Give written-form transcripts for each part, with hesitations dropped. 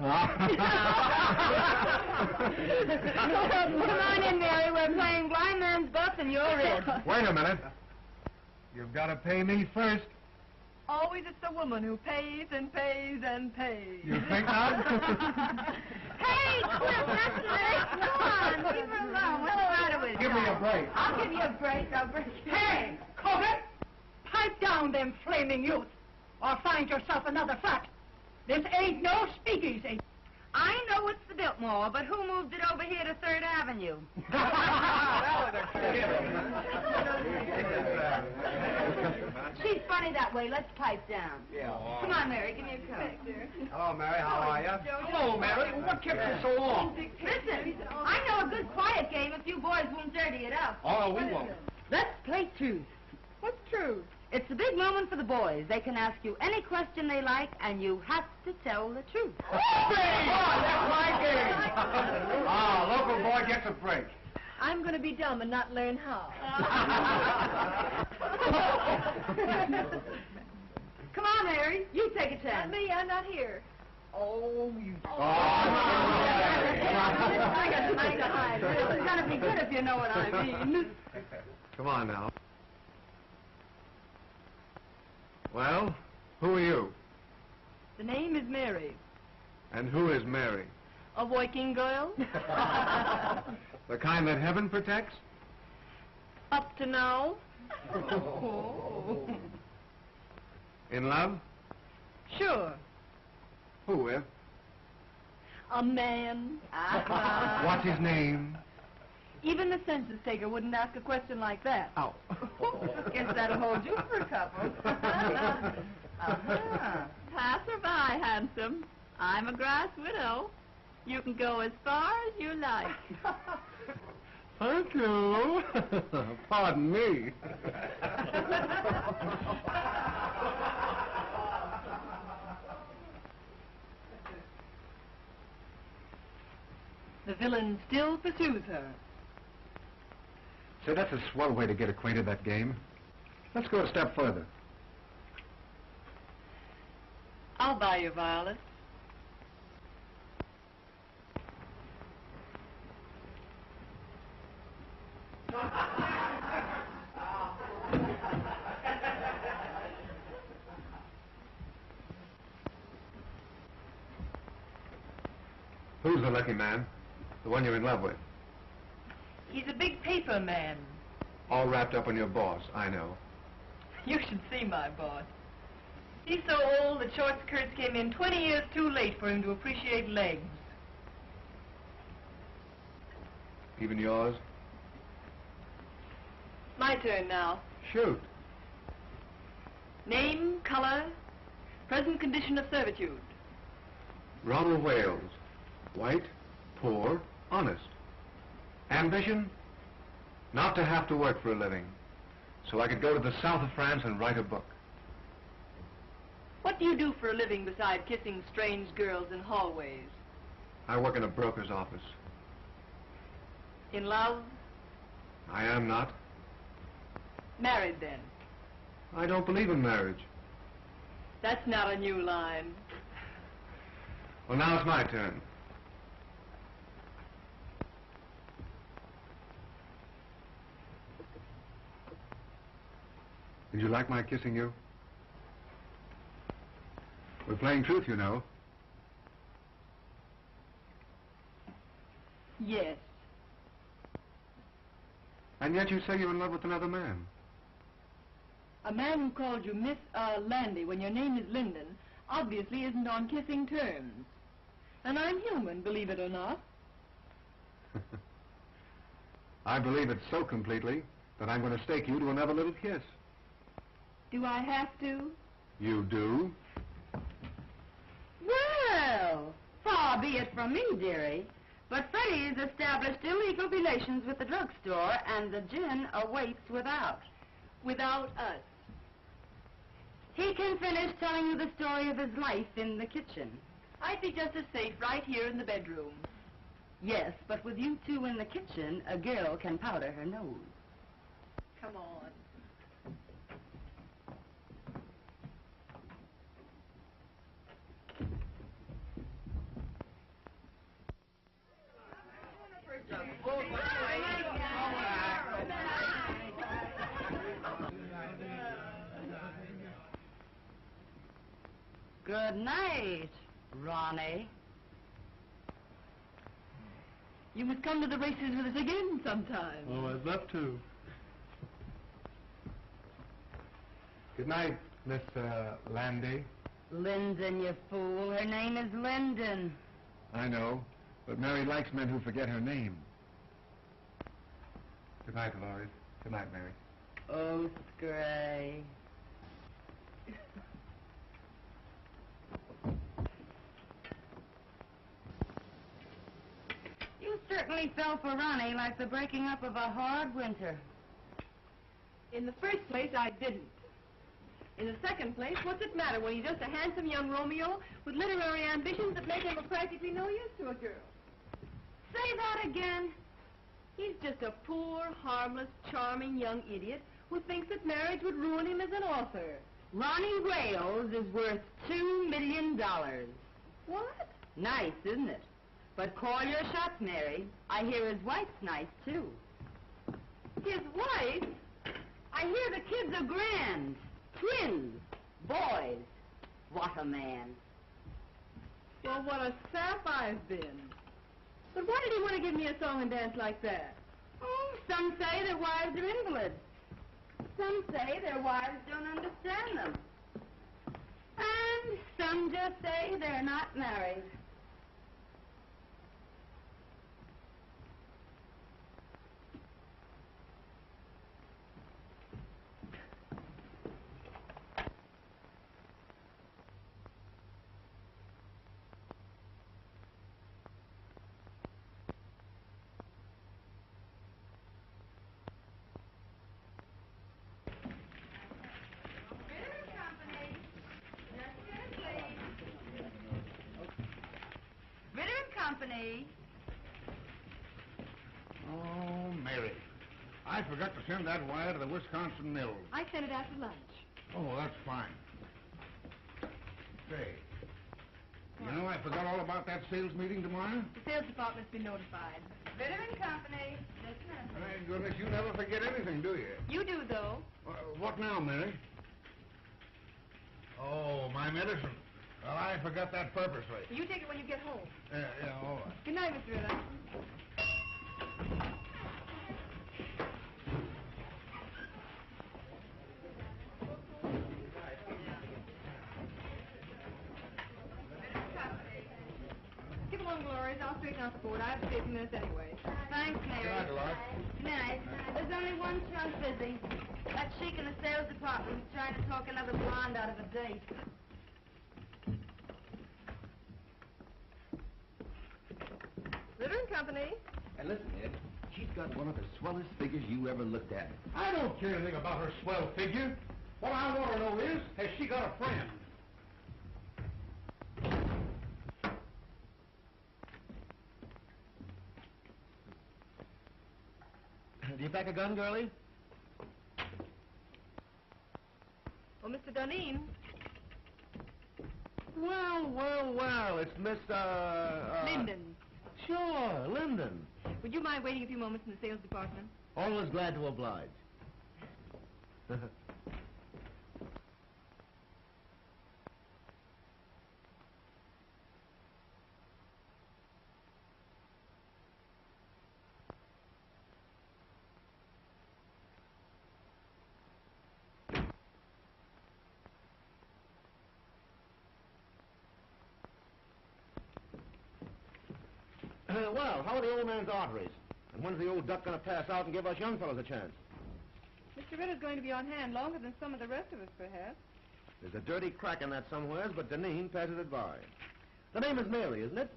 Come on in, Mary. We're playing blind man's buff and you're in. Wait a minute. You've got to pay me first. Always it's the woman who pays and pays and pays. You think not? Hey, Cliff, that's nice. Come on, leave her alone. What's the matter with you? Give me a break. I'll give you a break. I'll break you. Hey, Cortez! Pipe down them flaming youth, or find yourself another flat. This ain't no speakeasy. I know it's the Biltmore, but who moved it over here to 3rd Avenue? She's funny that way. Let's pipe down. Yeah. Come on, Mary. Give me a cup. Hello, Mary. How are you? Hello, Mary. What kept you so long? Listen, I know a good quiet game if you boys won't dirty it up. Oh, we won't. Let's play truth. What's true? It's a big moment for the boys. They can ask you any question they like, and you have to tell the truth. That's my game. Local boy gets a break. I'm going to be dumb and not learn how. Come on, Mary. You take a Not chance. me, I'm not here. Oh, you... I got to make a hide. It's going to be good if you know what I mean. Come on now. Well, who are you? The name is Mary. And who is Mary? A working girl? The kind that heaven protects? Up to now? In love? Sure. Who with? A man. What's his name? Even the census taker wouldn't ask a question like that. Oh. Guess that'll hold you for a couple. Pass or by, handsome. I'm a grass widow. You can go as far as you like. Thank you. Pardon me. The villain still pursues her. Say, that's a swell way to get acquainted with that game. Let's go a step further. I'll buy you, Violet. Who's the lucky man? The one you're in love with? He's a big paper man. All wrapped up in your boss, I know. You should see my boss. He's so old that short skirts came in 20 years too late for him to appreciate legs. Even yours? My turn now. Shoot. Name, color, present condition of servitude. Ronald Wales. White, poor, honest. Ambition? Not to have to work for a living, so I could go to the south of France and write a book. What do you do for a living beside kissing strange girls in hallways? I work in a broker's office. In love? I am not. Married then? I don't believe in marriage. That's not a new line. Well, now it's my turn. Did you like my kissing you? We're playing truth, you know. Yes. And yet you say you're in love with another man. A man who called you Miss Landy when your name is Linden obviously isn't on kissing terms. And I'm human, believe it or not. I believe it so completely that I'm going to stake you to another little kiss. Do I have to? You do? Well, far be it from me, dearie, but Freddie's established illegal relations with the drugstore, and the gin awaits without. Without us. He can finish telling you the story of his life in the kitchen. I'd be just as safe right here in the bedroom. Yes, but with you two in the kitchen, a girl can powder her nose. Come on. Good night, Ronnie. You must come to the races with us again sometime. Oh, I'd love to. Good night, Miss Landy. Linden, you fool. Her name is Linden. I know, but Mary likes men who forget her name. Good night, Dolores. Good night, Mary. Oh, Scray. You certainly fell for Ronnie like the breaking up of a hard winter. In the first place, I didn't. In the second place, what's it matter when he's just a handsome young Romeo with literary ambitions that make him of practically no use to a girl? Say that again. He's just a poor, harmless, charming young idiot who thinks that marriage would ruin him as an author. Ronnie Wales is worth $2 million. What? Nice, isn't it? But call your shots, Mary. I hear his wife's nice, too. His wife? I hear the kids are grand. Twins. Boys. What a man. Well, what a sap I've been. But why did he want to give me a song and dance like that? Oh, some say their wives are invalids. Some say their wives don't understand them. And some just say they're not married. Company. Oh, Mary. I forgot to send that wire to the Wisconsin Mills. I sent it after lunch. Oh, that's fine. Say, you know I forgot all about that sales meeting tomorrow? The sales department's been notified. Ritter and Company. Just a minute. My goodness, you never forget anything, do you? You do, though. What now, Mary? Oh, my medicine. Well, I forgot that purposely. You take it when you get home. Yeah, all right. Good night, Mr. Ritter. Skip along, Dolores. I'll straighten out the board. I have to stay a few minutes anyway. Thanks, Mary. Good night, Dolores. Good night. There's only one chunk busy. That sheik in the sales department is trying to talk another blonde out of a date. Ritter and Company. And listen, Ed, she's got one of the swellest figures you ever looked at. I don't care anything about her swell figure. What I want to know is, has she got a friend? Do you pack a gun, girlie? Oh, Mr. Duneen. Well, it's Miss, Linden. Sure, Linden. Would you mind waiting a few moments in the sales department? Always glad to oblige. Well, how are the old man's arteries? And when's the old duck going to pass out and give us young fellows a chance? Mr. Ritter's going to be on hand longer than some of the rest of us, perhaps. There's a dirty crack in that somewheres, but Duneen passes it by. The name is Mary, isn't it?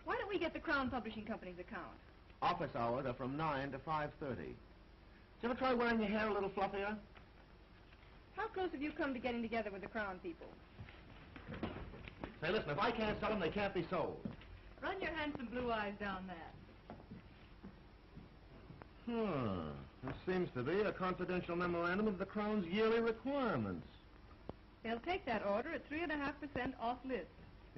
Why don't we get the Crown Publishing Company's account? Office hours are from 9 to 5:30. Did you ever try wearing your hair a little fluffier? How close have you come to getting together with the Crown people? Say, listen, if I can't sell them, they can't be sold. Run your handsome blue eyes down that. This seems to be a confidential memorandum of the Crown's yearly requirements. They'll take that order at 3.5% off list.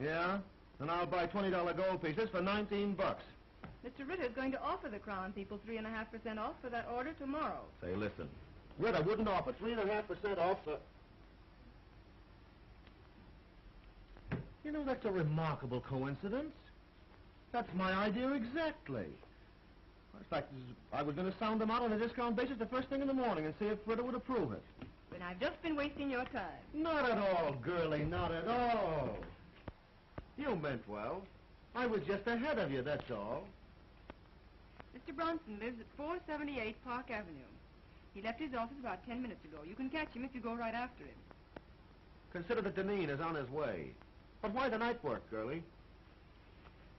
Yeah? And I'll buy $20 gold pieces for $19. Mr. Ritter's going to offer the Crown people 3.5% off for that order tomorrow. Say, listen, Ritter wouldn't offer 3.5% off for... You know, that's a remarkable coincidence. That's my idea exactly. In fact, I was going to sound them out on a discount basis the first thing in the morning and see if Ritter would approve it. But I've just been wasting your time. Not at all, girlie, not at all. You meant well. I was just ahead of you, that's all. Mr. Bronson lives at 478 Park Avenue. He left his office about 10 minutes ago. You can catch him if you go right after him. Consider that Duneen is on his way. But why the night work, girlie?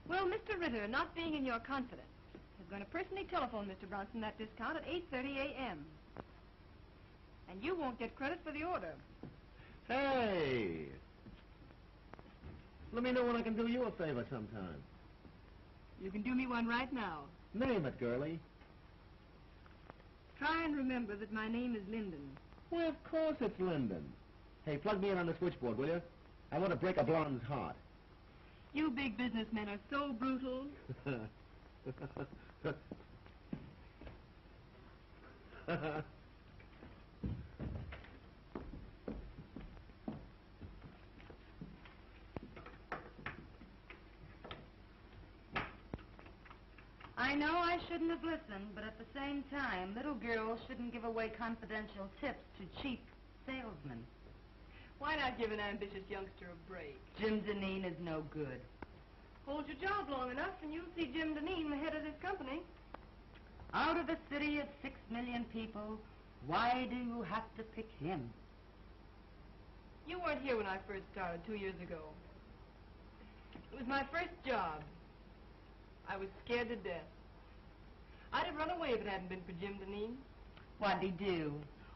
Well, Mr. Ritter, not being in your confidence, is going to personally telephone Mr. Bronson that discount at 8:30 a.m. And you won't get credit for the order. Hey! Let me know when I can do you a favor sometime. You can do me one right now. Name it, girlie. Try and remember that my name is Linden. Well, of course it's Linden. Hey, plug me in on the switchboard, will you? I want to break a blonde's heart. You big businessmen are so brutal. I know I shouldn't have listened, but at the same time, little girls shouldn't give away confidential tips to cheap salesmen. Why not give an ambitious youngster a break? Jim Duneen is no good. Hold your job long enough and you'll see Jim Duneen, the head of this company. Out of a city of 6 million people, why do you have to pick him? You weren't here when I first started 2 years ago. It was my first job. I was scared to death. I'd have run away if it hadn't been for Jim Duneen. What'd he do?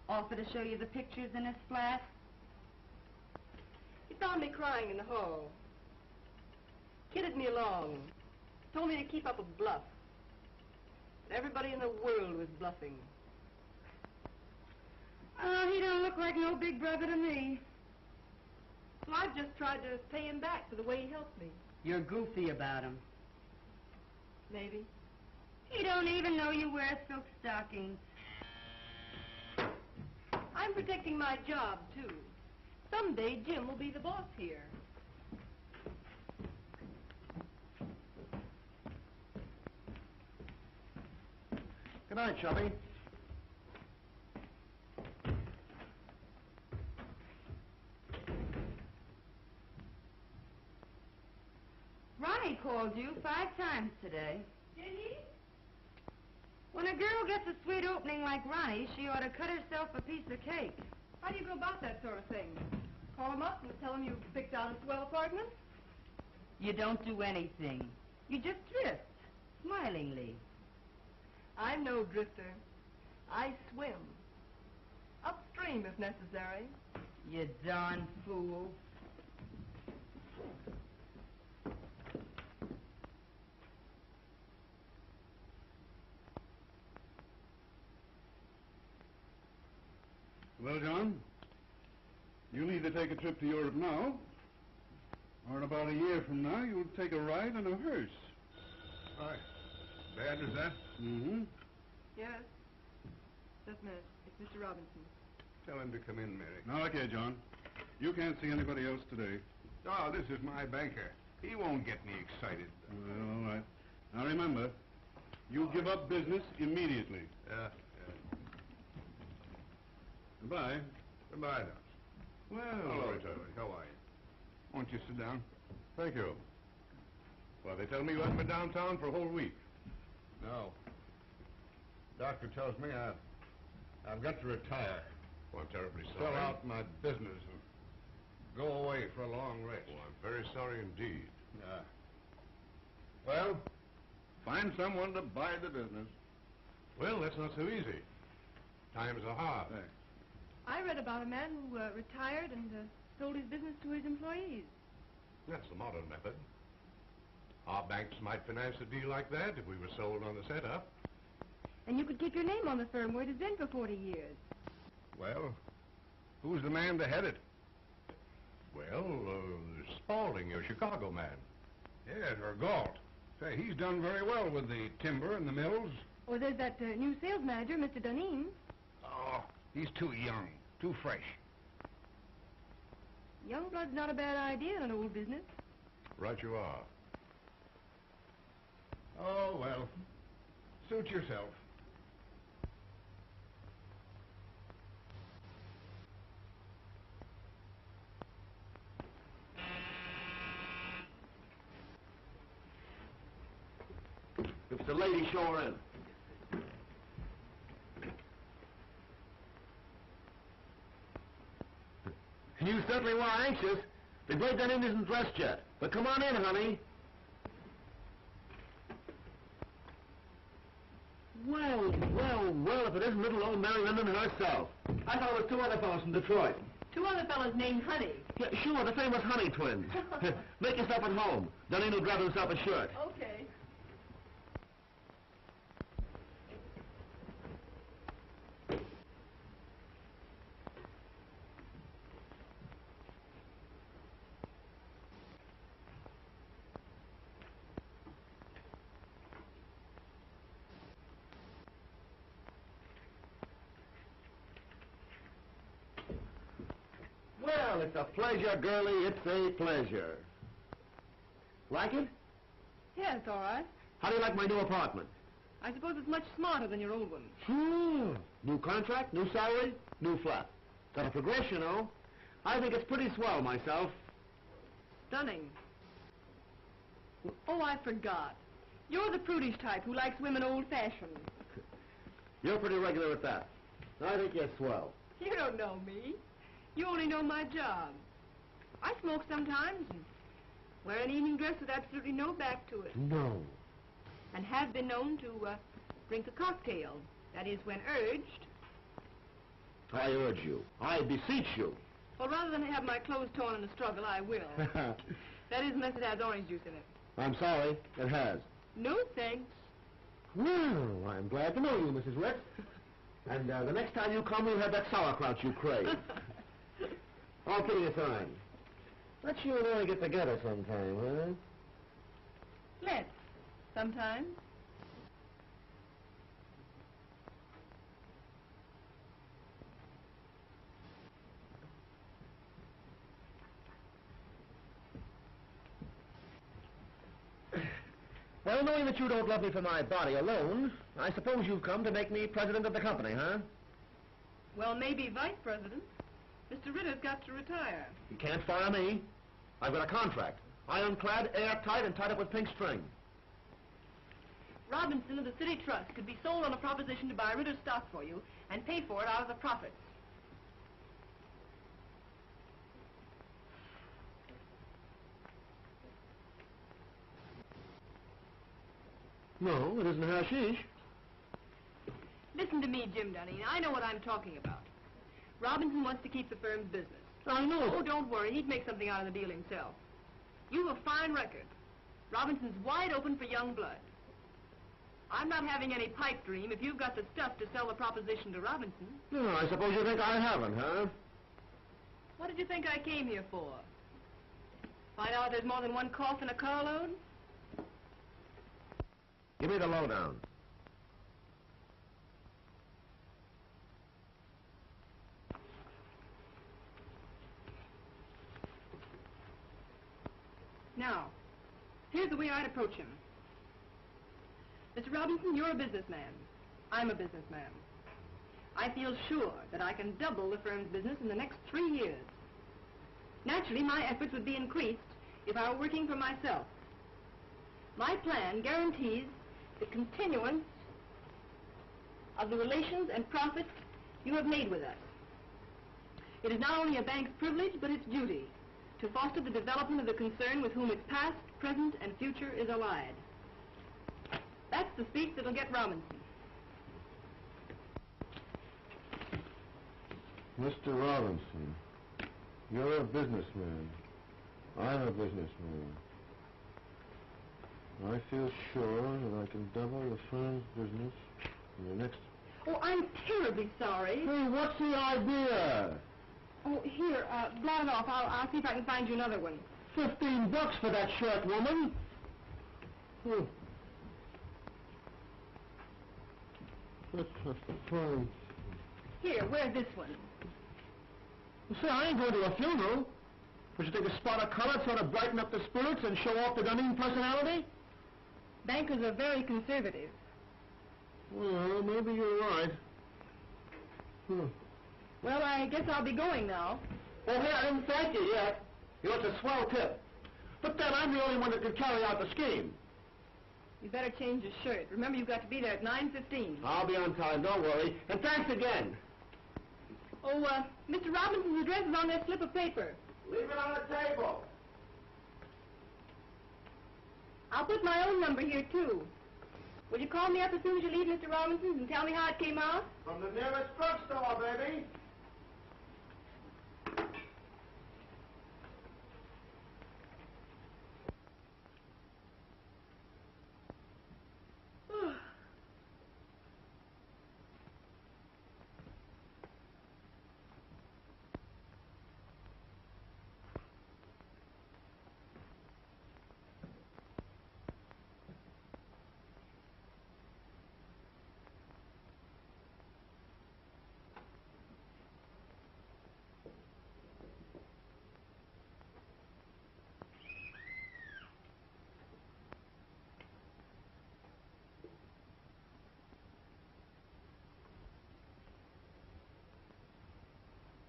Offer to show you the pictures in his flat? He found me crying in the hall. Kidded me along. Told me to keep up a bluff. But everybody in the world was bluffing. Oh, he don't look like no big brother to me. So I've just tried to pay him back for the way he helped me. You're goofy about him. Maybe. He don't even know you wear silk stockings. I'm protecting my job, too. Someday Jim will be the boss here. Good night, Chubby. Ronnie called you 5 times today. Did he? When a girl gets a sweet opening like Ronnie, she ought to cut herself a piece of cake. How do you go about that sort of thing? Call him up and tell him you've picked out a swell apartment? You don't do anything. You just drift, smilingly. I'm no drifter. I swim. Upstream, if necessary. You darn fool. Well, John, you'll either take a trip to Europe now, or in about a year from now, you'll take a ride in a hearse. Right. Bad as that? Mm-hmm. Yes. Just a minute. It's Mr. Robinson. Tell him to come in, Mary. Now, okay, John. You can't see anybody else today. Oh, this is my banker. He won't get me excited. Well, all right. Now, remember, you give up business immediately. Yeah. Goodbye. Goodbye, Doc. Well, Hello, Charlie. How are you? Won't you sit down? thank you. Well, they tell me you haven't been downtown for a whole week. No. Doctor tells me I've got to retire. Well, I'm terribly sorry. Sell out my business and go away for a long rest. Well, I'm very sorry indeed. Yeah. Well, find someone to buy the business. Well, that's not so easy. Times are hard. Thanks. I read about a man who retired and sold his business to his employees. That's the modern method. Our banks might finance a deal like that if we were sold on the setup. And you could keep your name on the firm where it has been for 40 years. Well, who's the man to head it? Well, Spaulding, your Chicago man. Yes, or Galt. Say, he's done very well with the timber and the mills. Or there's that new sales manager, Mr. Duneen. Oh, he's too young, too fresh. Young blood's not a bad idea in an old business. Right you are. Oh, well. Suit yourself. If it's a lady, show her in. You certainly were anxious. The Great Duneen isn't dressed yet. But come on in, honey. Well, well, well, if it isn't little old Mary Linden herself. I thought it was two other fellows from Detroit. Two other fellows named Honey. Yeah, sure, the famous Honey twins. Make yourself at home. Duneen will grab himself a shirt. Okay. Well, it's a pleasure, girlie. It's a pleasure. Like it? Yeah, it's all right. How do you like my new apartment? I suppose it's much smarter than your old one. New contract, new salary, new flat. Got a progression, you know. I think it's pretty swell myself. Stunning. Oh, I forgot. You're the prudish type who likes women old-fashioned. You're pretty regular at that. I think you're swell. You don't know me. You only know my job. I smoke sometimes and wear an evening dress with absolutely no back to it. No. And have been known to drink a cocktail. That is, when urged. I urge you. I beseech you. Well, rather than have my clothes torn in a struggle, I will. That is, unless it has orange juice in it. I'm sorry. It has. No thanks. Well, I'm glad to know you, Mrs. Rex. And the next time you come, we'll have that sauerkraut you crave. All kidding aside, let's you and I get together sometime, huh? Let's. Sometime. Well, knowing that you don't love me for my body alone, I suppose you've come to make me president of the company, huh? Well, maybe vice president. Mr. Ritter's got to retire. You can't fire me. I've got a contract. Ironclad, airtight, and tied up with pink string. Robinson of the City Trust could be sold on a proposition to buy Ritter's stock for you and pay for it out of the profits. No, it isn't hashish. Listen to me, Jim Duneen. I know what I'm talking about. Robinson wants to keep the firm's business. I know. Oh, don't worry. He'd make something out of the deal himself. You've a fine record. Robinson's wide open for young blood. I'm not having any pipe dream if you've got the stuff to sell the proposition to Robinson. No, I suppose you think I haven't, huh? What did you think I came here for? Find out there's more than one cough in a carload? Give me the lowdown. Now, here's the way I'd approach him. Mr. Robinson, you're a businessman. I'm a businessman. I feel sure that I can double the firm's business in the next 3 years. Naturally, my efforts would be increased if I were working for myself. My plan guarantees the continuance of the relations and profits you have made with us. It is not only a bank's privilege, but its duty to foster the development of the concern with whom its past, present, and future is allied. That's the speech that'll get Robinson. Mr. Robinson, you're a businessman. I'm a businessman. I feel sure that I can double the firm's business in the next... Oh, I'm terribly sorry. Hey, what's the idea? Oh, here, blot it off. I'll see if I can find you another one. $15 for that shirt, woman. That's fine. Here, wear this one. Say, I ain't going to a funeral. Would you take a spot of color, sort of brighten up the spirits and show off the Duneen personality? Bankers are very conservative. Well, maybe you're right. Well, I guess I'll be going now. Oh, hey, I didn't thank you yet. You know, it's a swell tip. But then I'm the only one that can carry out the scheme. You better change your shirt. Remember, you've got to be there at 9:15. I'll be on time, don't worry. And thanks again. Oh, Mr. Robinson's address is on that slip of paper. Leave it on the table. I'll put my own number here, too. Will you call me up as soon as you leave Mr. Robinson's and tell me how it came out? From the nearest drugstore, baby.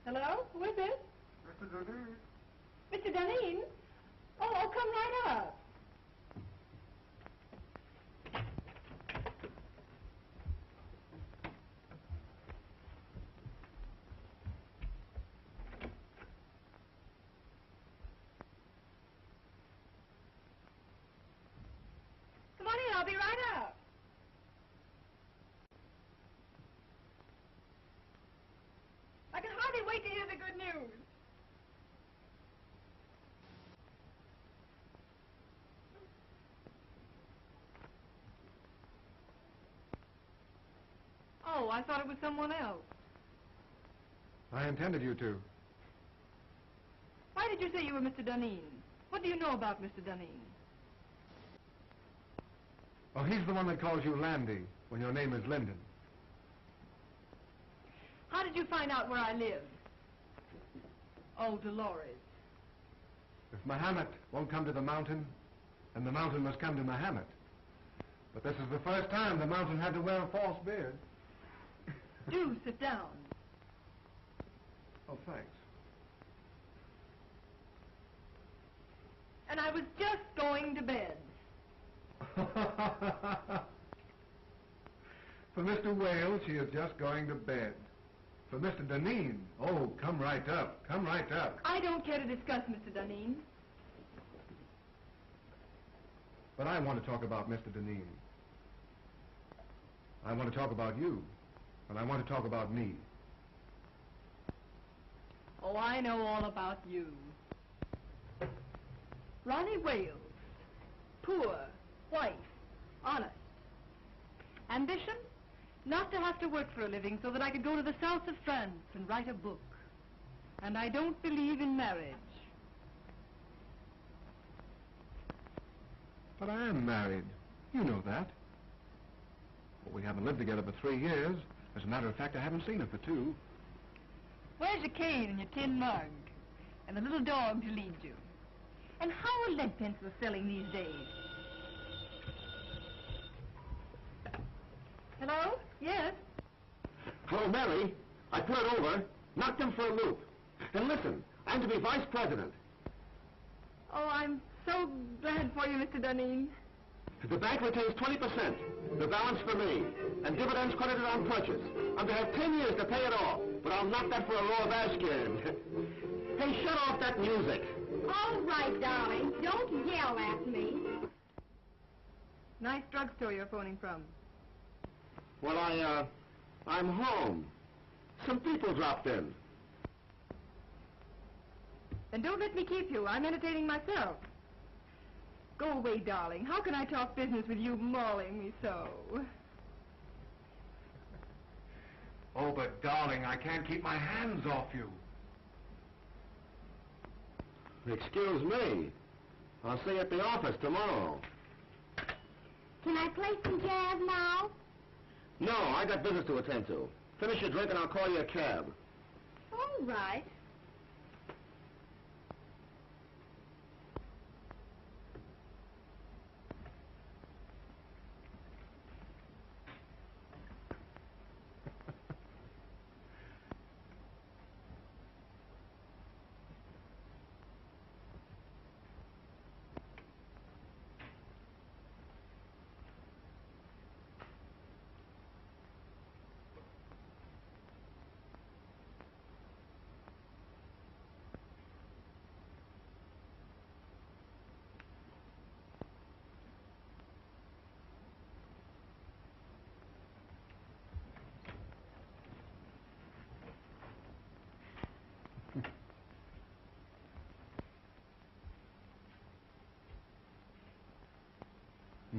Hello? Who is it? Mr. Duneen. Mr. Duneen? Oh, come right up. Come on in, I'll be right up. I can hardly wait to hear the good news. Oh, I thought it was someone else. I intended you to. Why did you say you were Mr. Duneen? What do you know about Mr. Duneen? Oh, he's the one that calls you Landy when your name is Linden. How did you find out where I live? Oh, Dolores. If Mahomet won't come to the mountain, then the mountain must come to Mahomet. But this is the first time the mountain had to wear a false beard. Do sit down. Oh, thanks. And I was just going to bed. For Mr. Wales, she is just going to bed. For Mr. Duneen, oh, come right up. Come right up. I don't care to discuss Mr. Duneen. But I want to talk about Mr. Duneen. I want to talk about you. And I want to talk about me. Oh, I know all about you. Ronnie Wales. Poor, white, honest. Ambition? Not to have to work for a living so that I could go to the south of France and write a book. And I don't believe in marriage. But I am married. You know that. Well, we haven't lived together for 3 years. As a matter of fact, I haven't seen her for 2. Where's your cane and your tin mug? And the little dog to lead you? And how are lead pencils selling these days? Hello? Yes? Hello, Mary. I put it over, knocked him for a loop. And listen, I'm to be vice president. Oh, I'm so glad for you, Mr. Duneen. The bank retains 20%, the balance for me, and dividends credited on purchase. I'm to have 10 years to pay it off, but I'll knock that for a row of Ashcan. Hey, shut off that music. All right, darling. Don't yell at me. Nice drugstore you're phoning from. Well, I'm home. Some people dropped in. Then don't let me keep you. I'm entertaining myself. Go away, darling. How can I talk business with you mauling me so? Oh, but darling, I can't keep my hands off you. Excuse me. I'll see you at the office tomorrow. Can I play some jazz now? No, I got business to attend to. Finish your drink and I'll call you a cab. All right.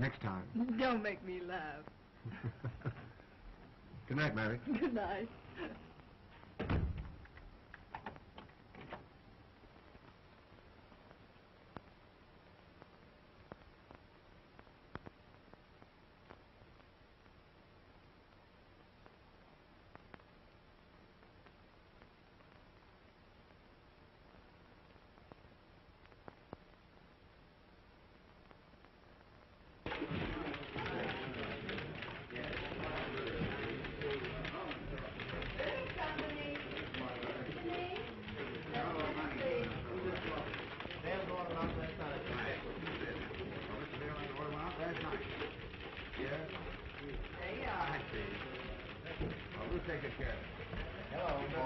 Next time. Don't make me laugh. Good night, Mary. Good night.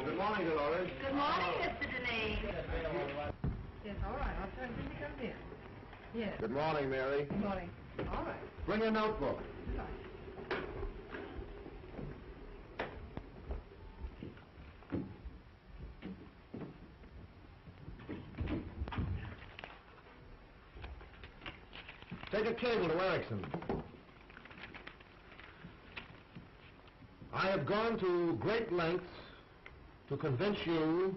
Good morning, Dolores. Good morning, Mr. Duneen. Yes, all right. I'll tell him to come in. Yes. Good morning, Mary. Good morning. All right. Bring your notebook. Right. Take a cable to Erickson. I have gone to great lengths to convince you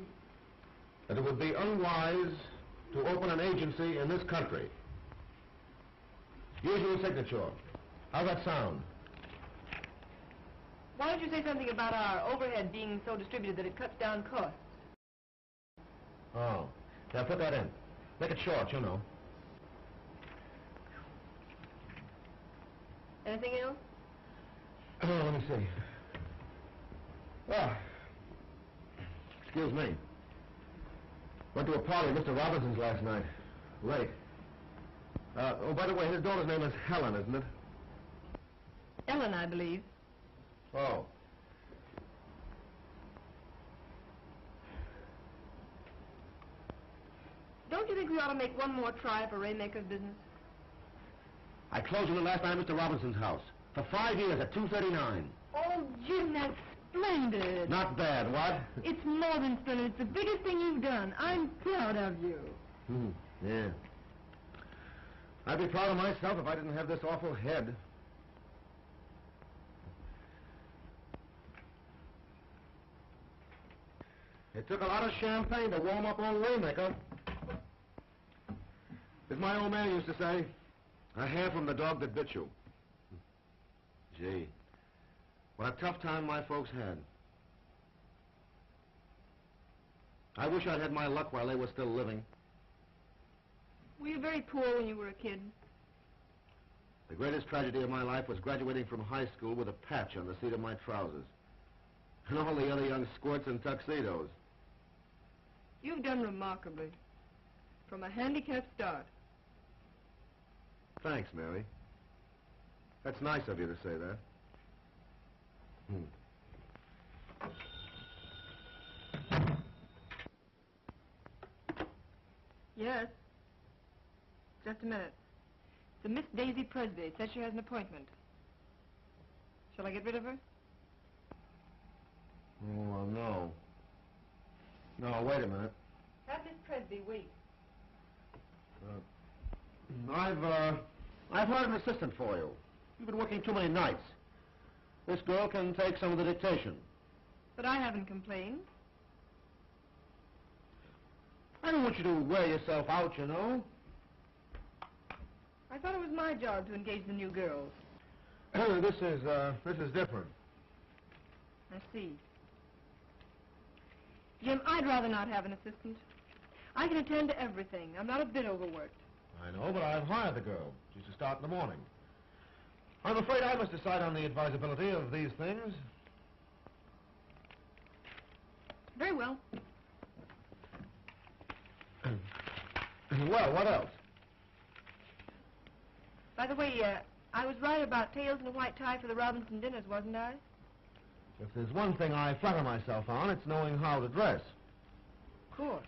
that it would be unwise to open an agency in this country. Usual signature. How's that sound? Why don't you say something about our overhead being so distributed that it cuts down costs? Oh. Now put that in. Make it short, you know. Anything else? Oh, let me see. Well, excuse me. Went to a party at Mr. Robinson's last night. Late. Oh, by the way, his daughter's name is Helen, isn't it? Ellen, I believe. Oh. Don't you think we ought to make one more try for Raymaker's business? I closed on it last night at Mr. Robinson's house. For 5 years at $2.39. Oh, Jim, that's splendid. Not bad, what? It's more than splendid. It's the biggest thing you've done. I'm proud of you. Yeah. I'd be proud of myself if I didn't have this awful head. It took a lot of champagne to warm up old Waymaker. As my old man used to say, a hair from the dog that bit you. Gee, what a tough time my folks had. I wish I'd had my luck while they were still living. Were you very poor when you were a kid? The greatest tragedy of my life was graduating from high school with a patch on the seat of my trousers. And all the other young squirts in tuxedos. You've done remarkably. From a handicapped start. Thanks, Mary. That's nice of you to say that. Yes. Just a minute. The Miss Daisy Presby. It says she has an appointment. Shall I get rid of her? Oh, no. No, wait a minute. Have Miss Presby wait. I've hired an assistant for you. You've been working too many nights. This girl can take some of the dictation. But I haven't complained. I don't want you to wear yourself out, you know. I thought it was my job to engage the new girls. This is different. I see. Jim, I'd rather not have an assistant. I can attend to everything. I'm not a bit overworked. I know, but I've hired the girl. She's to start in the morning. I'm afraid I must decide on the advisability of these things. Very well. Well, what else? By the way, I was right about tails and a white tie for the Robinson dinners, wasn't I? If there's one thing I flatter myself on, it's knowing how to dress. Of course.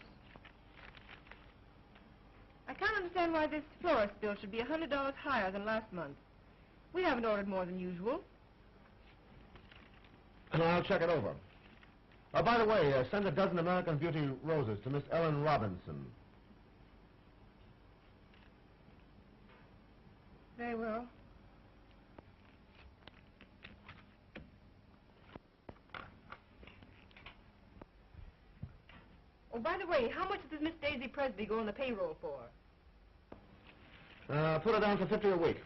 I can't understand why this florist bill should be $100 higher than last month. We haven't ordered more than usual. And I'll check it over. By the way, send a dozen American Beauty roses to Miss Ellen Robinson. Very well. Oh, by the way, how much does Miss Daisy Presby go on the payroll for? Put her down for 50 a week.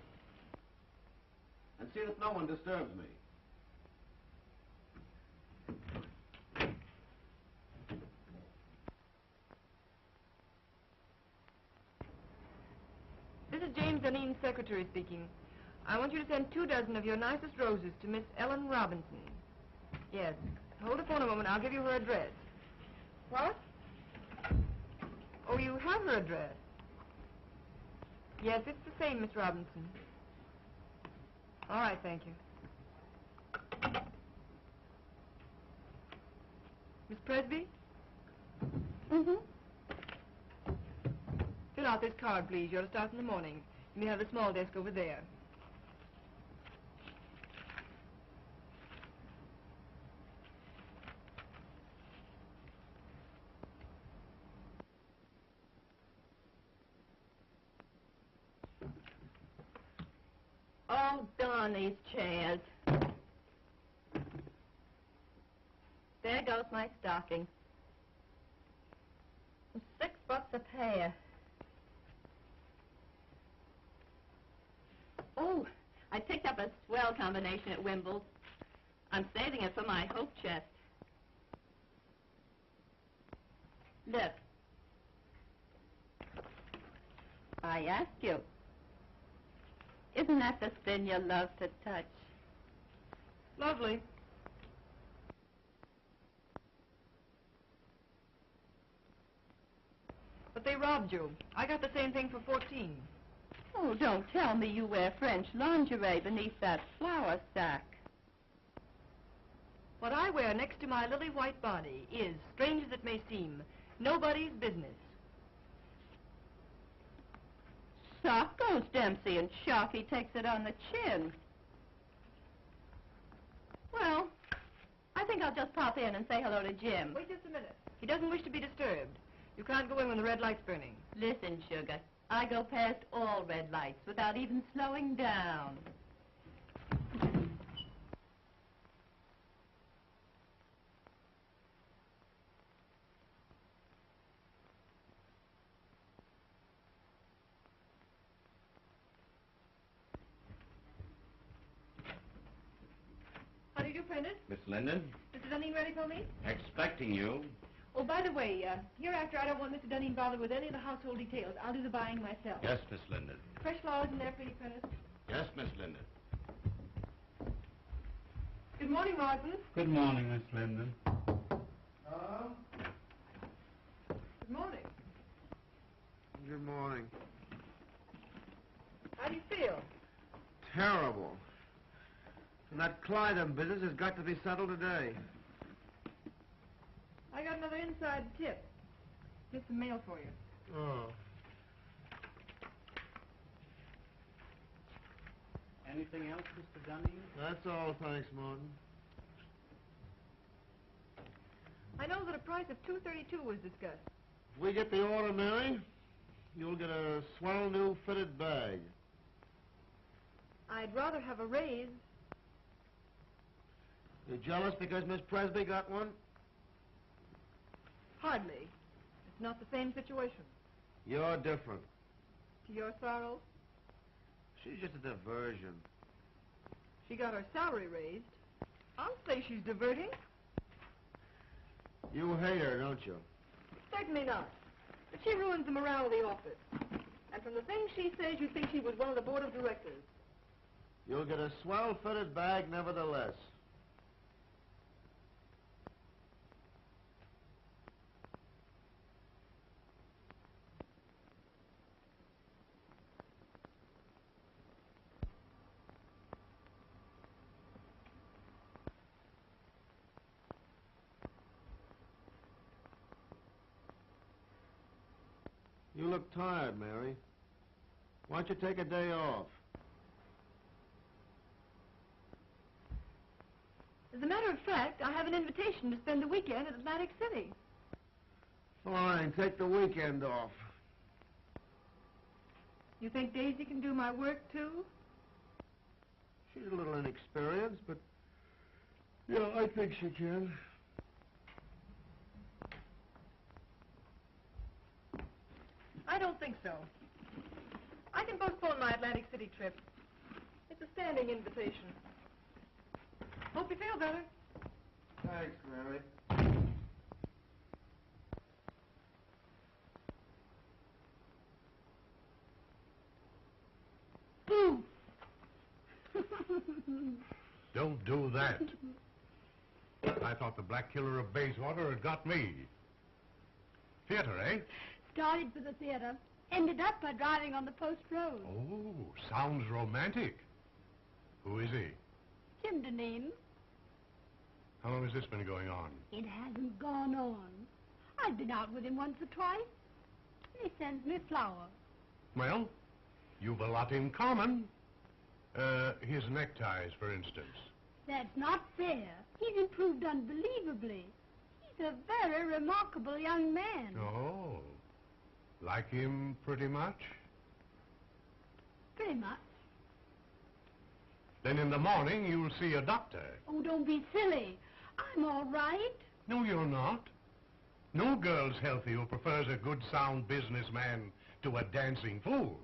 And see that no one disturbs me. This is James Duneen's secretary speaking. I want you to send 2 dozen of your nicest roses to Miss Ellen Robinson. Yes. Hold the phone a moment. I'll give you her address. What? Oh, you have her address. Yes, it's the same, Miss Robinson. All right, thank you. Miss Presby? Mm-hmm. Fill out this card, please. You're to start in the morning. You may have the small desk over there. Oh, darn these chairs. There goes my stocking. $6 a pair. Oh, I picked up a swell combination at Wimble's. I'm saving it for my hope chest. Look. I ask you. Isn't that the spin you love to touch? Lovely. But they robbed you. I got the same thing for 14. Oh, don't tell me you wear French lingerie beneath that flour sack. What I wear next to my lily white body is, strange as it may seem, nobody's business. Sock goes Dempsey, and Sharky takes it on the chin. Well, I think I'll just pop in and say hello to Jim. Wait just a minute. He doesn't wish to be disturbed. You can't go in when the red light's burning. Listen, sugar, I go past all red lights without even slowing down. How do you do, Prentice? Miss Linden, Mr. Duneen ready for me? expecting you. Oh, by the way, hereafter I don't want Mr. Duneen bothered with any of the household details. I'll do the buying myself. Yes, Miss Linden. Fresh flowers in there for you, Prentice. Yes, Miss Linden. Good morning, Martin. Good morning, Miss Linden. Good morning. Good morning. How do you feel? Terrible. And that Clyden business has got to be settled today. I got another inside tip. Here's some mail for you. Oh. Anything else, Mr. Duneen? That's all, thanks, Martin. I know that a price of $232 was discussed. If we get the order, Mary, you'll get a swell new fitted bag. I'd rather have a raise. You jealous because Miss Presby got one? Hardly. It's not the same situation. You're different. To your sorrow, She's just a diversion. she got her salary raised. I'll say she's diverting. You hate her, don't you? Certainly not. But she ruins the morale of the office. And from the things she says, you'd think she was one of the board of directors. You'll get a swell fitted bag nevertheless. You look tired, Mary. Why don't you take a day off? As a matter of fact, I have an invitation to spend the weekend at Atlantic City. Fine, take the weekend off. You think Daisy can do my work, too? She's a little inexperienced, but yeah, I think she can. I don't think so. I can postpone my Atlantic City trip. It's a standing invitation. Hope you feel better. Thanks, Mary. Boo! Don't do that. I thought the Black Killer of Bayswater had got me. Theater, eh? Started for the theater. Ended up by driving on the post road. Oh, sounds romantic. Who is he? Jim Duneen. How long has this been going on? It hasn't gone on. I've been out with him once or twice. He sends me flowers. Well, you've a lot in common. His neckties, for instance. That's not fair. He's improved unbelievably. He's a very remarkable young man. Oh, like him pretty much? Pretty much. Then in the morning you'll see a doctor. Oh, don't be silly. I'm all right. No, you're not. No girl's healthy who prefers a good, sound businessman to a dancing fool.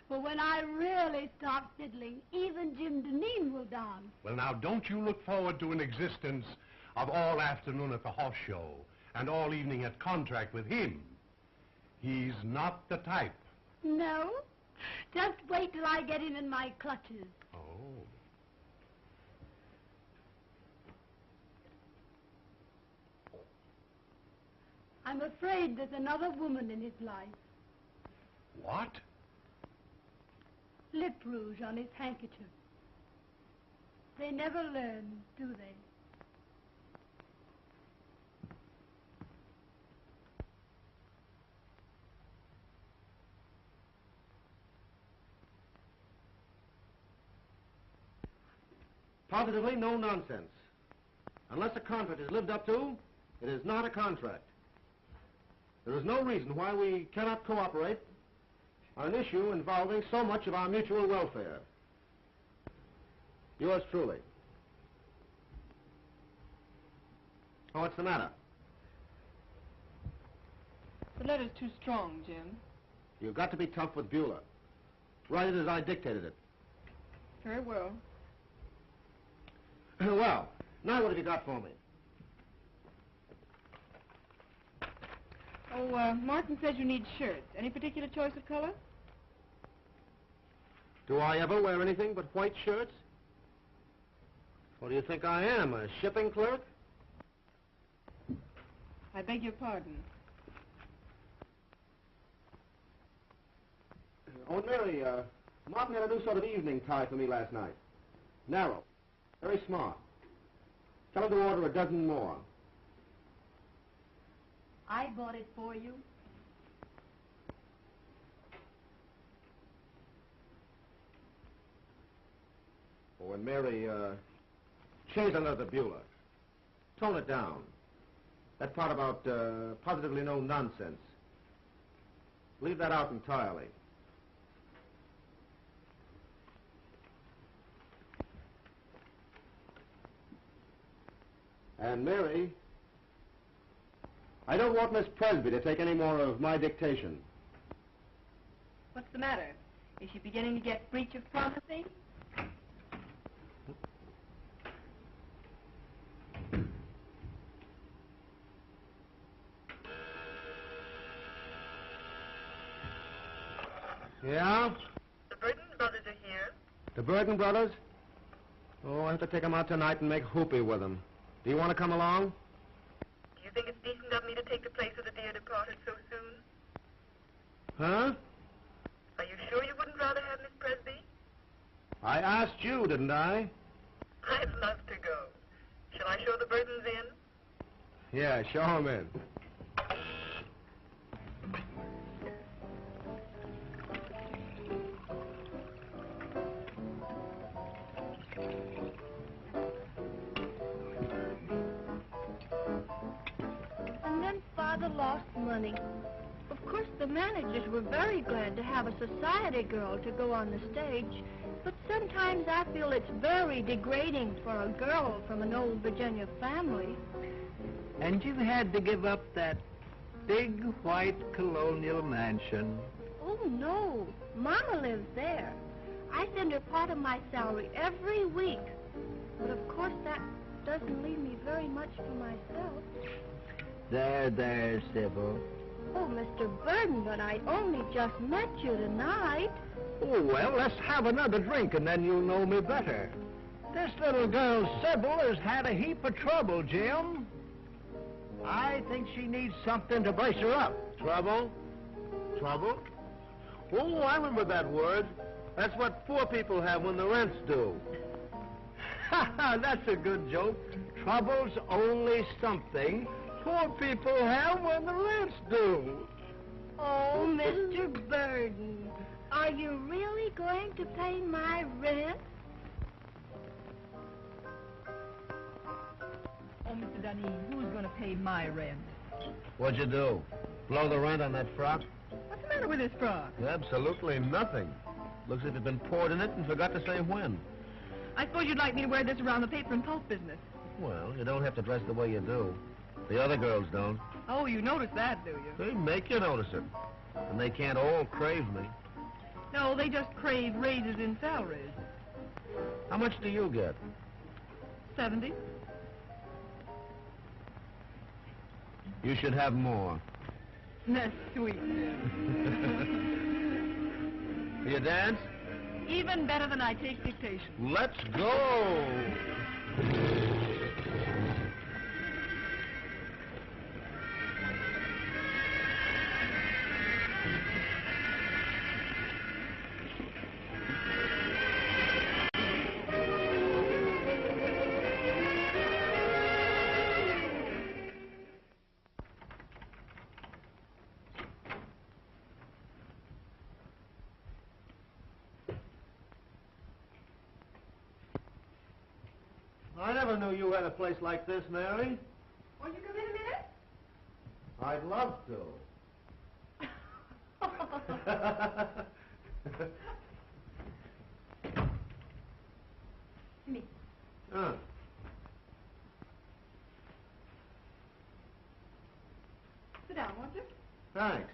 But when I really start fiddling, even Jim Duneen will dance. Well, now, don't you look forward to an existence of all afternoon at the horse show and all evening at contract with him. He's not the type. No? Just wait till I get him in my clutches. Oh. I'm afraid there's another woman in his life. What? Lip rouge on his handkerchief. They never learn, do they? Positively no nonsense. Unless a contract is lived up to, it is not a contract. There is no reason why we cannot cooperate on an issue involving so much of our mutual welfare. Yours truly. Oh, what's the matter? The letter's too strong, Jim. You've got to be tough with Beulah. Write it as I dictated it. Very well. Well, now what have you got for me? Oh, Martin says you need shirts. Any particular choice of color? Do I ever wear anything but white shirts? What do you think I am, a shipping clerk? I beg your pardon. Oh, Mary, Martin had a new sort of evening tie for me last night. Narrow. Very smart. Tell him to order a dozen more. I bought it for you. Oh, and Mary, change another Beulah. Tone it down. That part about positively no nonsense. Leave that out entirely. And Mary, I don't want Miss Presby to take any more of my dictation. What's the matter? Is she beginning to get breach of promising? Yeah? The Burton brothers are here. The Burton brothers? Oh, I have to take them out tonight and make whoopee with them. Do you want to come along? Do you think it's decent of me to take the place of the dear departed so soon? Huh? Are you sure you wouldn't rather have Miss Presby? I asked you, didn't I? I'd love to go. Shall I show the Burtons in? Yeah, show them in. And then Father lost money. Of course, the managers were very glad to have a society girl to go on the stage, but sometimes I feel it's very degrading for a girl from an old Virginia family. And you had to give up that big white colonial mansion. Oh, no. Mama lives there. I send her part of my salary every week. But of course that doesn't leave me very much for myself. There, Sybil. Oh, Mr. Burden, but I only just met you tonight. Oh, well, let's have another drink and then you'll know me better. This little girl, Sybil, has had a heap of trouble, Jim. I think she needs something to brace her up. Trouble? Trouble? Oh, I remember that word. That's what poor people have when the rent's due. Ha ha, that's a good joke. Trouble's only something poor people have when the rent's due. Oh, Mr. Burden, are you really going to pay my rent? Oh, Mr. Duneen, who's going to pay my rent? What'd you do? Blow the rent on that frock? What's the matter with this frock? Absolutely nothing. Looks as if you'd been poured in it and forgot to say when. I suppose you'd like me to wear this around the paper and pulp business. Well, you don't have to dress the way you do. The other girls don't. Oh, you notice that, do you? They make you notice it. And they can't all crave me. No, they just crave raises in salaries. How much do you get? 70. You should have more. That's sweet. Do you dance? Even better than I take dictation. Let's go! I never knew you had a place like this, Mary. Won't you come in a minute? I'd love to. Me. Sit down, won't you? Thanks.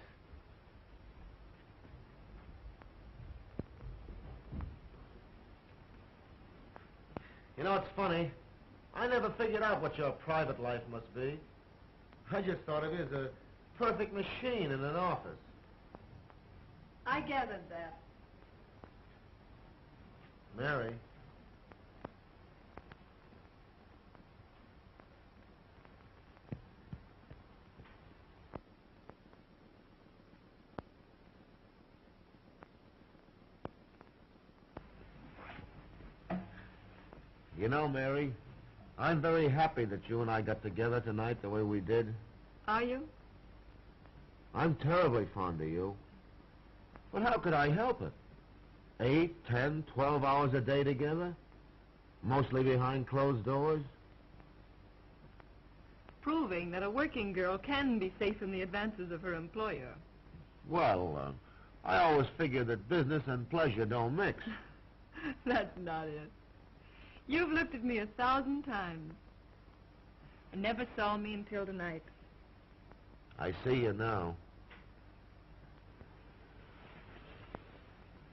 You know, it's funny. I never figured out what your private life must be. I just thought of you as a perfect machine in an office. I gathered that. Mary. You know, Mary, I'm very happy that you and I got together tonight the way we did. Are you? I'm terribly fond of you. But how could I help it? 8, 10, 12 hours a day together? Mostly behind closed doors? Proving that a working girl can be safe in the advances of her employer. Well, I always figured that business and pleasure don't mix. That's not it. You've looked at me 1,000 times and never saw me until tonight. I see you now.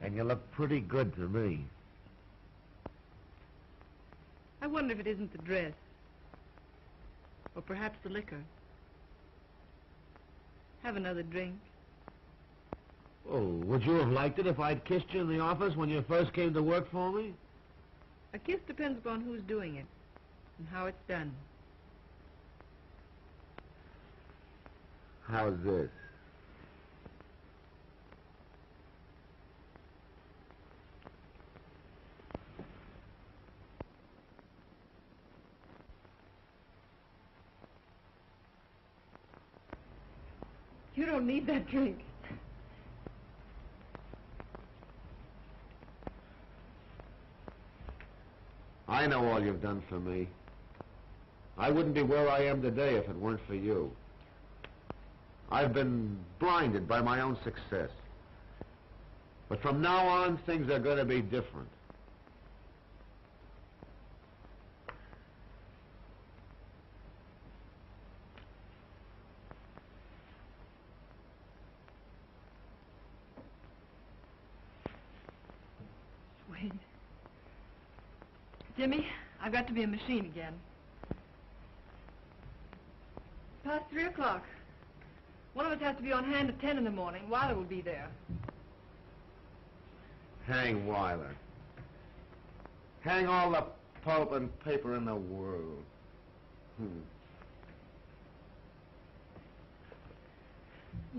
And you look pretty good to me. I wonder if it isn't the dress. Or perhaps the liquor. Have another drink. Oh, would you have liked it if I'd kissed you in the office when you first came to work for me? A kiss depends upon who's doing it and how it's done. How's this? You don't need that drink. I know all you've done for me. I wouldn't be where I am today if it weren't for you. I've been blinded by my own success. But from now on, things are going to be different. Jimmy, I've got to be a machine again. Past 3 o'clock. One of us has to be on hand at 10 in the morning. Weiler will be there. Hang Weiler. Hang all the pulp and paper in the world.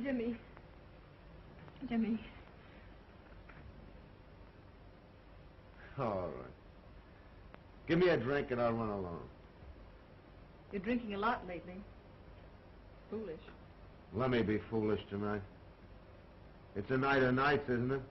Jimmy. All right. Give me a drink and I'll run along. You're drinking a lot lately. Foolish. Let me be foolish tonight. It's a night of nights, isn't it?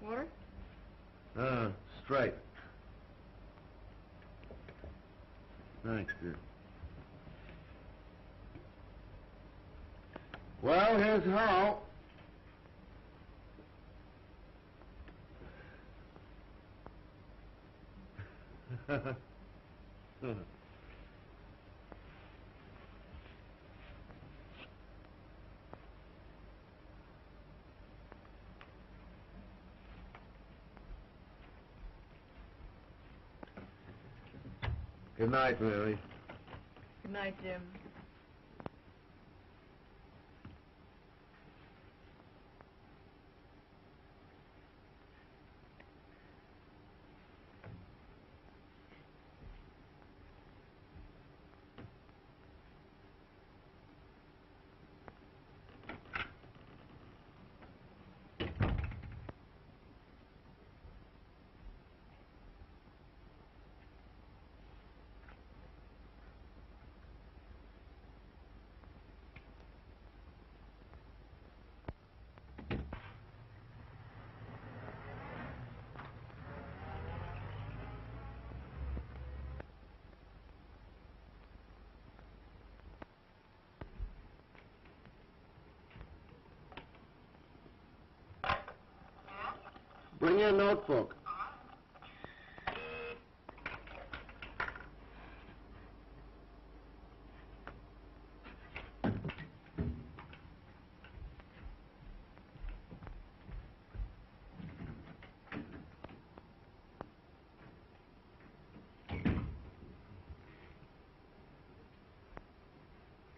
Water? Straight. Thanks, dear. Well, here's how. Good night, Mary. Good night, Jim. Bring your notebook.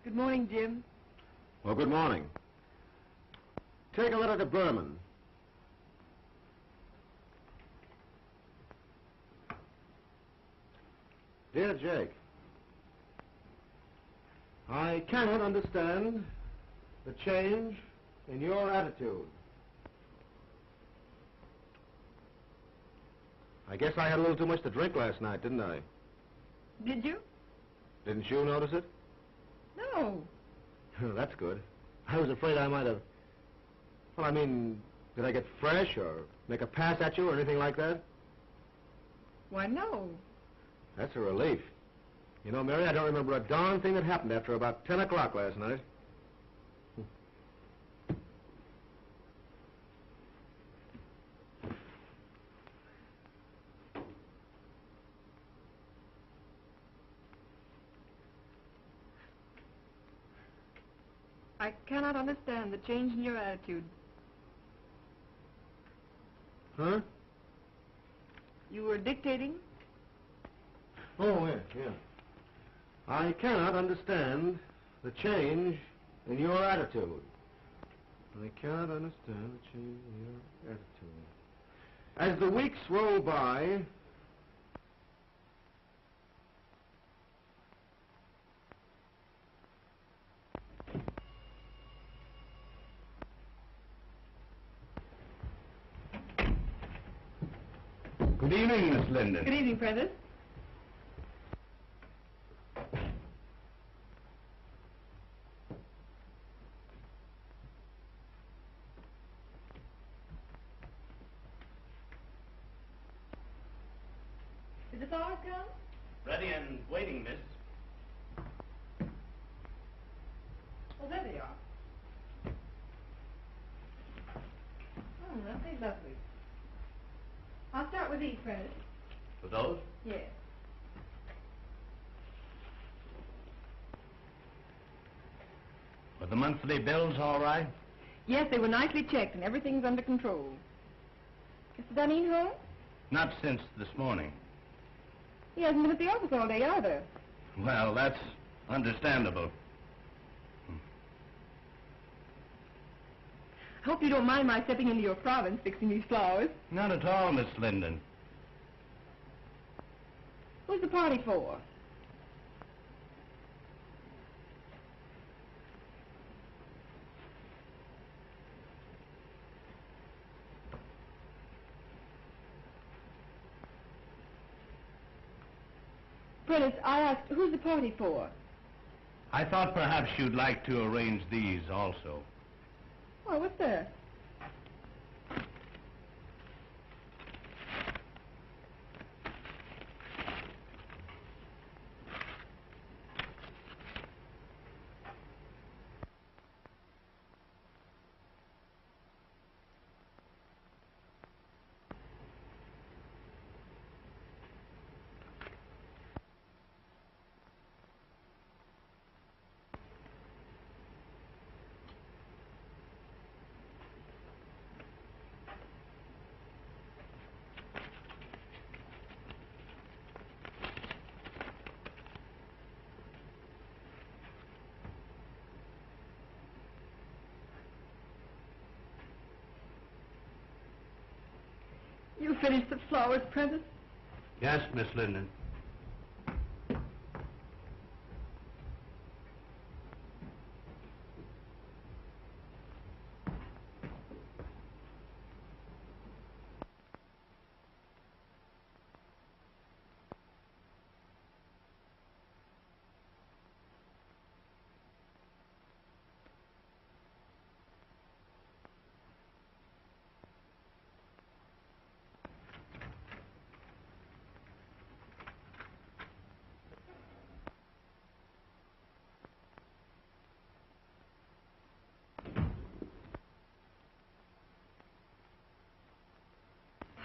Good morning, Jim. Well, good morning. Take a letter to Berman. Dear Jake, I cannot understand the change in your attitude. I guess I had a little too much to drink last night, didn't I? Did you? Didn't you notice it? No. That's good. I was afraid I might have... Well, I mean, did I get fresh or make a pass at you or anything like that? Why, no. That's a relief. You know, Mary, I don't remember a darn thing that happened after about 10 o'clock last night. I cannot understand the change in your attitude. Huh? You were dictating? Oh, yeah. I cannot understand the change in your attitude. I cannot understand the change in your attitude. As the weeks roll by... Good evening, Miss Linden. Good evening, Prentice. Is this ours, come? Ready and waiting, miss. Oh, there they are. aren't they lovely? I'll start with these, Prentice. For those? Yes. Were the monthly bills all right? Yes, they were nicely checked and everything's under control. Mr. Duneen home? Not since this morning. He hasn't been at the office all day either. Well, that's understandable. I hope you don't mind my stepping into your province fixing these flowers. Not at all, Miss Linden. Who's the party for? Prentice, I asked, who's the party for? I thought perhaps you'd like to arrange these also. Oh, what's that? You finished the flowers, Prentice? Yes, Miss Linden.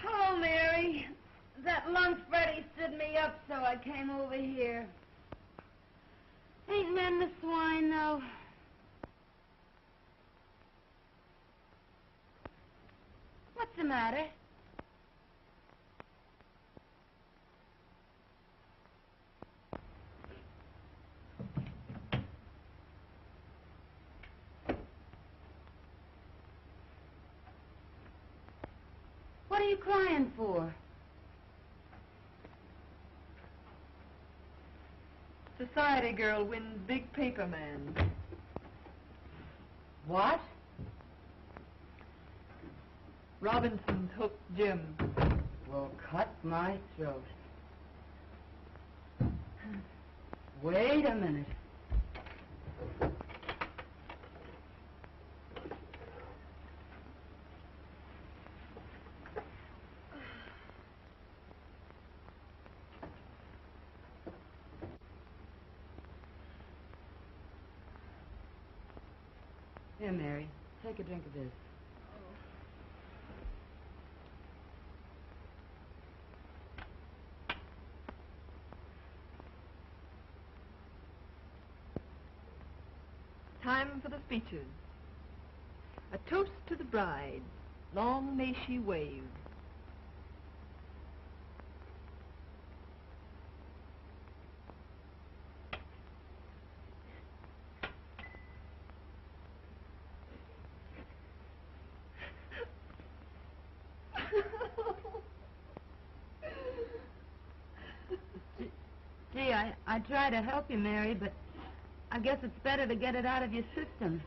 Hello, Mary. That lunch Freddie stood me up, so I came over here. Ain't men the swine, though. What's the matter? What are you crying for? Society girl wins big paper man. What? Robinson's hooked Jim. Well, cut my throat. Wait a minute. Here, Mary, take a drink of this. Time for the speeches. A toast to the bride. Long may she wave. Gee, I try to help you, Mary, but I guess it's better to get it out of your system.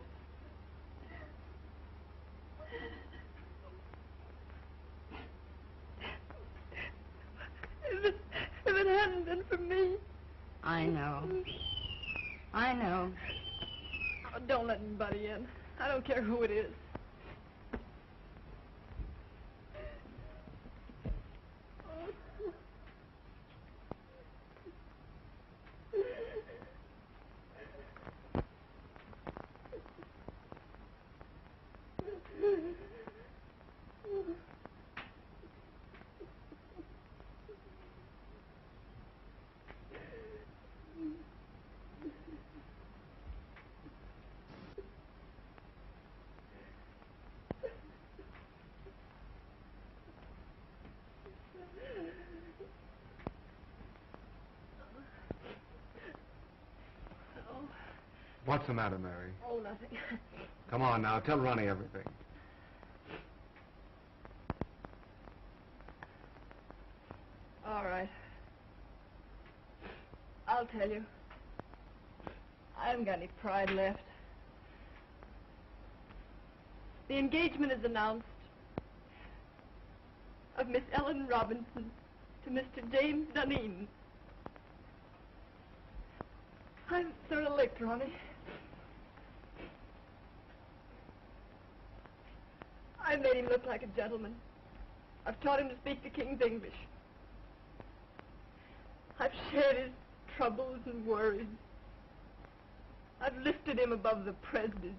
If it hadn't been for me. I know. I know. Oh, don't let anybody in. I don't care who it is. What's the matter, Mary? Oh, nothing. Come on now, tell Ronnie everything. All right. I'll tell you. I haven't got any pride left. The engagement is announced of Miss Ellen Robinson to Mr. James Duneen. I'm sort of licked, Ronnie. I made him look like a gentleman. I've taught him to speak the King's English. I've shared his troubles and worries. I've lifted him above the prejudice.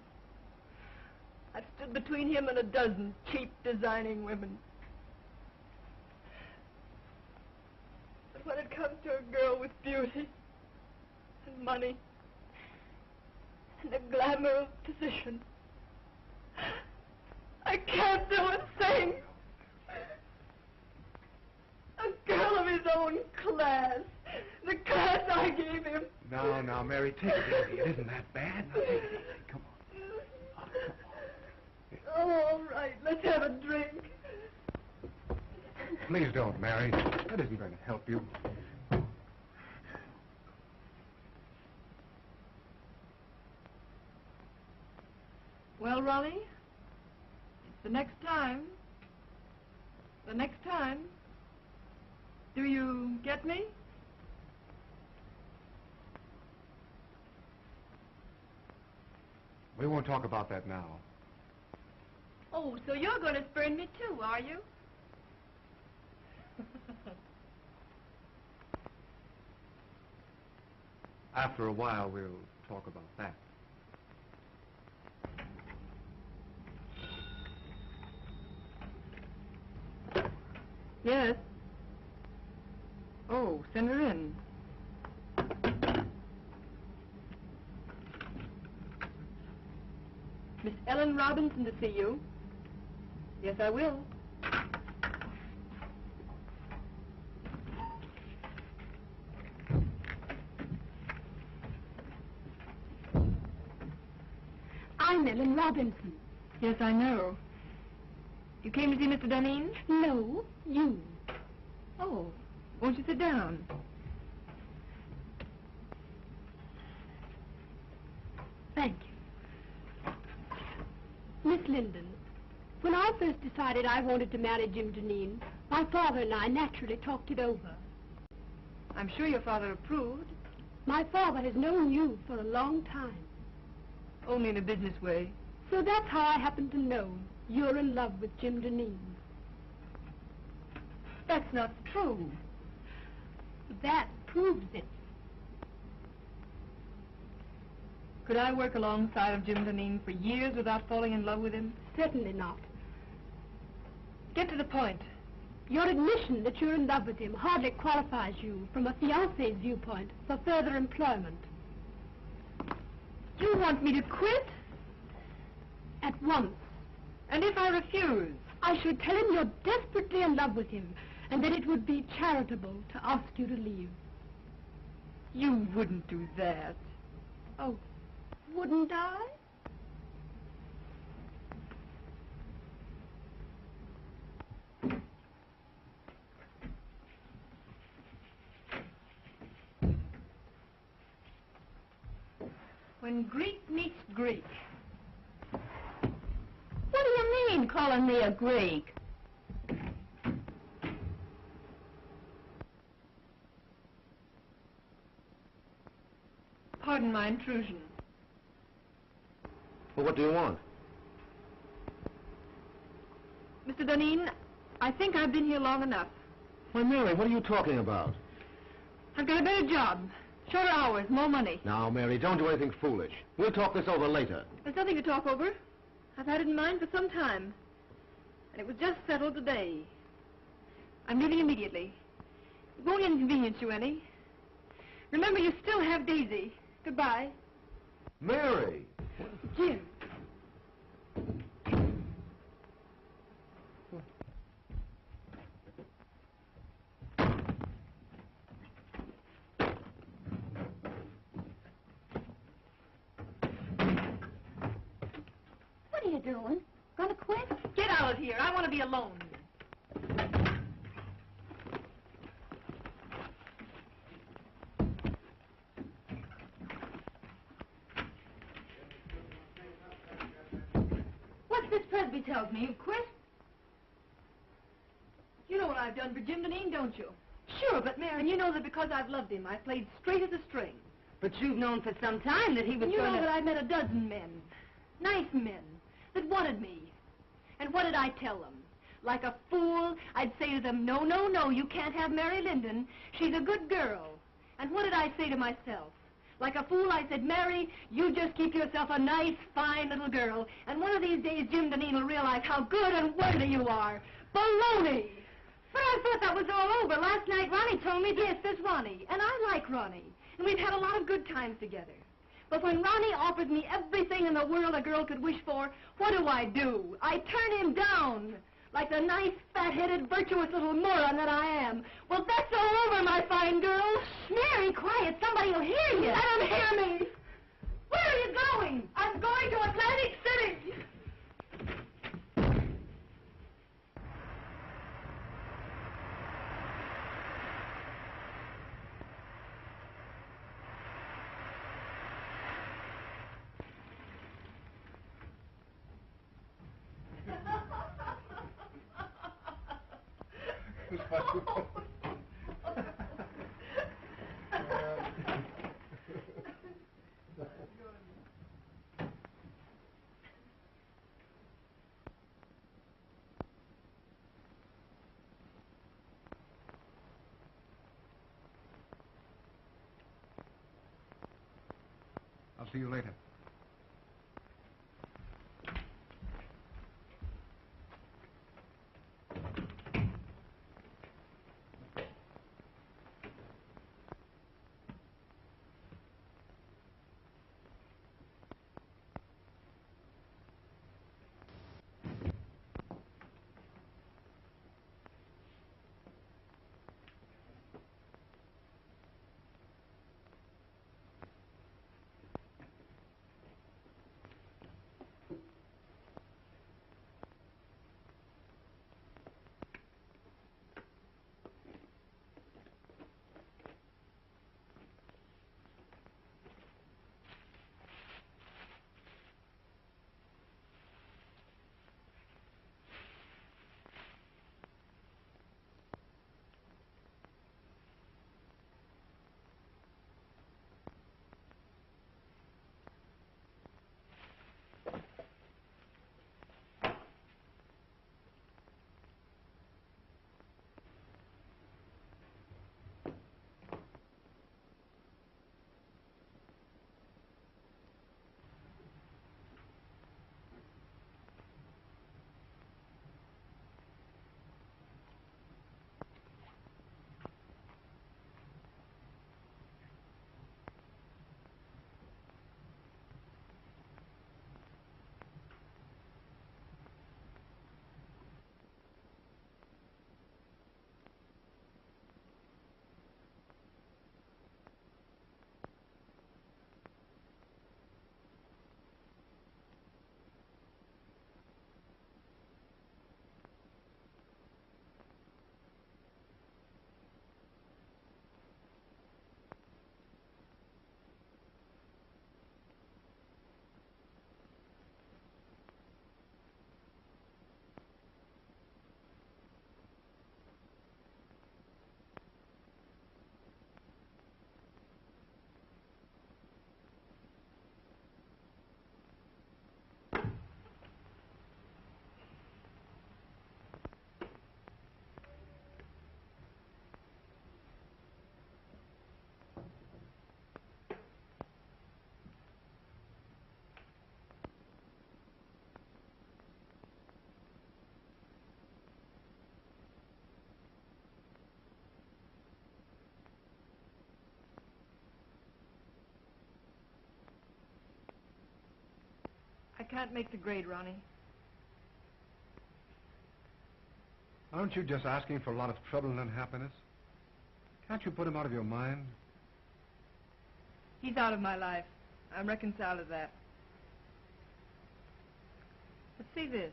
I've stood between him and a dozen cheap designing women. But when it comes to a girl with beauty and money and the glamour of position, I can't do a thing. A girl of his own class. The class I gave him. Now, Mary, take it easy. It isn't that bad. Now, take it easy. Come on. Oh, all right. Let's have a drink. Please don't, Mary. That isn't going to help you. Well, Ronnie, it's the next time. The next time. Do you get me? We won't talk about that now. Oh, so you're going to spurn me too, are you? After a while, we'll talk about that. Yes. Oh, send her in. Miss Ellen Robinson to see you. Yes, I will. I'm Ellen Robinson. Yes, I know. You came to see Mr. Duneen? No, you. Oh, won't you sit down? Thank you. Miss Linden, when I first decided I wanted to marry Jim Duneen, my father and I naturally talked it over. I'm sure your father approved. My father has known you for a long time. Only in a business way. So that's how I happen to know you're in love with Jim Duneen. That's not true. That proves it. Could I work alongside of Jim Duneen for years without falling in love with him? Certainly not. Get to the point. Your admission that you're in love with him hardly qualifies you, from a fiancé's viewpoint, for further employment. You want me to quit? At once. And if I refuse? I should tell him you're desperately in love with him, and that it would be charitable to ask you to leave. You wouldn't do that. Oh, wouldn't I? When Greek meets Greek. What do you mean, calling me a Greek? Pardon my intrusion. Well, what do you want? Mr. Duneen, I think I've been here long enough. Why, Mary, what are you talking about? I've got a better job. Shorter hours, more money. Now, Mary, don't do anything foolish. We'll talk this over later. There's nothing to talk over. I've had it in mind for some time. And it was just settled today. I'm leaving immediately. It won't inconvenience you any. Remember, you still have Daisy. Goodbye. Mary! Jim. doing? Gonna quit? Get out of here. I want to be alone. What's this Presby tells me? You've quit? You know what I've done for Jim Duneen, don't you? Sure, but Mary... And you know that because I've loved him, I played straight as a string. But you've known for some time that he was You know that I've met a dozen men, nice men, that wanted me. And what did I tell them? Like a fool, I'd say to them, no, no, no, you can't have Mary Linden. She's a good girl. And what did I say to myself? Like a fool, I said, Mary, you just keep yourself a nice, fine little girl. And one of these days, Jim Duneen will realize how good and worthy you are. Baloney! But I thought that was all over. Last night, Ronnie told me, yes, there's Ronnie. And I like Ronnie. And we've had a lot of good times together. But when Ronnie offers me everything in the world a girl could wish for, what do? I turn him down. Like the nice, fat-headed, virtuous little moron that I am. Well, that's all over, my fine girl. Mary, quiet. Somebody will hear you. Let him hear me. Where are you going? I'm going to Atlantic City. I'll see you later. I can't make the grade, Ronnie. Aren't you just asking for a lot of trouble and unhappiness? Can't you put him out of your mind? He's out of my life. I'm reconciled to that. Let's see this.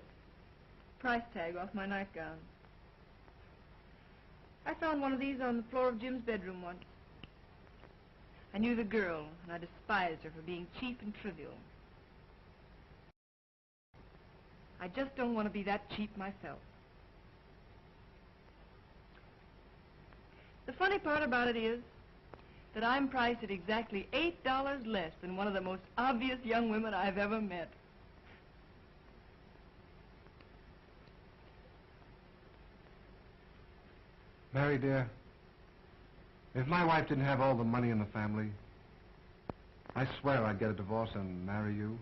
Price tag off my nightgown. I found one of these on the floor of Jim's bedroom once. I knew the girl, and I despised her for being cheap and trivial. I just don't want to be that cheap myself. The funny part about it is that I'm priced at exactly $8 less than one of the most obvious young women I've ever met. Mary, dear, if my wife didn't have all the money in the family, I swear I'd get a divorce and marry you.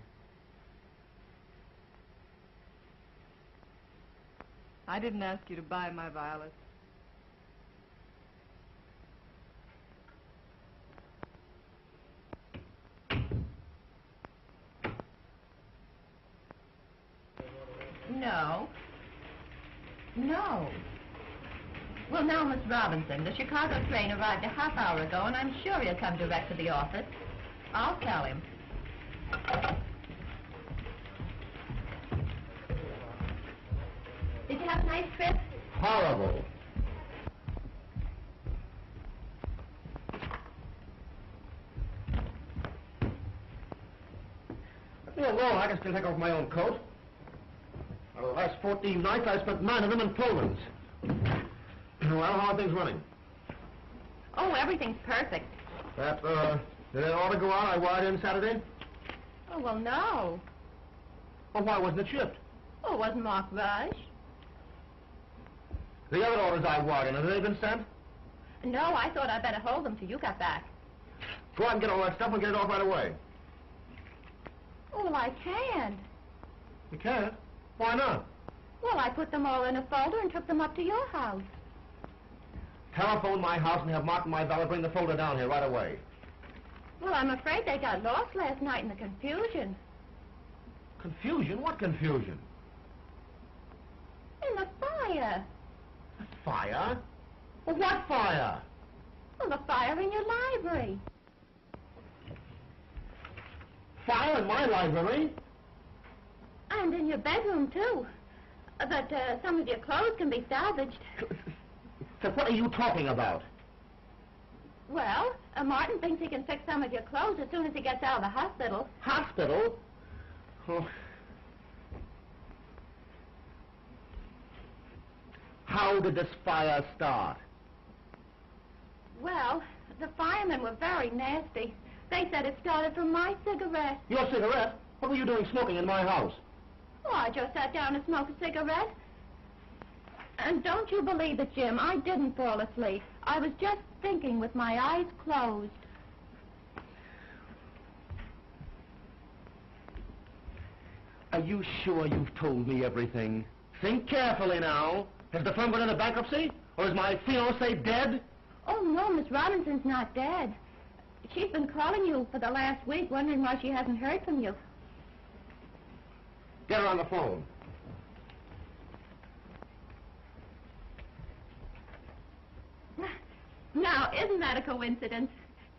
I didn't ask you to buy my violets. No. No. Well, now, Miss Robinson, the Chicago train arrived a half hour ago, and I'm sure he'll come direct to the office. I'll tell him. Did you have a nice trip? Horrible. Let me alone. I can still take off my own coat. Well, the last 14 nights, I spent 9 of them in Pullmans. Well, how are things running? Oh, everything's perfect. Did that order go out I wired in Saturday? Oh, well, no. Well, why wasn't it shipped? Oh, it wasn't marked rush. The other orders I wired in, have they been sent? No, I thought I'd better hold them till you got back. Go out and get all that stuff and get it off right away. Oh, well, I can't. You can't? Why not? Well, I put them all in a folder and took them up to your house. Telephone my house and have Martin, my valet, bring the folder down here right away. Well, I'm afraid they got lost last night in the confusion. Confusion? What confusion? In the fire. The fire? Well, what fire? Well, the fire in your library. Fire in my library? And in your bedroom, too. But some of your clothes can be salvaged. So what are you talking about? Well, Martin thinks he can fix some of your clothes as soon as he gets out of the hospital. Hospital? Oh. How did this fire start? Well, the firemen were very nasty. They said it started from my cigarette. Your cigarette? What were you doing smoking in my house? Oh, I just sat down to smoke a cigarette. And don't you believe it, Jim, I didn't fall asleep. I was just thinking with my eyes closed. Are you sure you've told me everything? Think carefully now. Has the firm gone into bankruptcy? Or is my fiancée dead? Oh, no, Miss Robinson's not dead. She's been calling you for the last week, wondering why she hasn't heard from you. Get her on the phone. Now, isn't that a coincidence?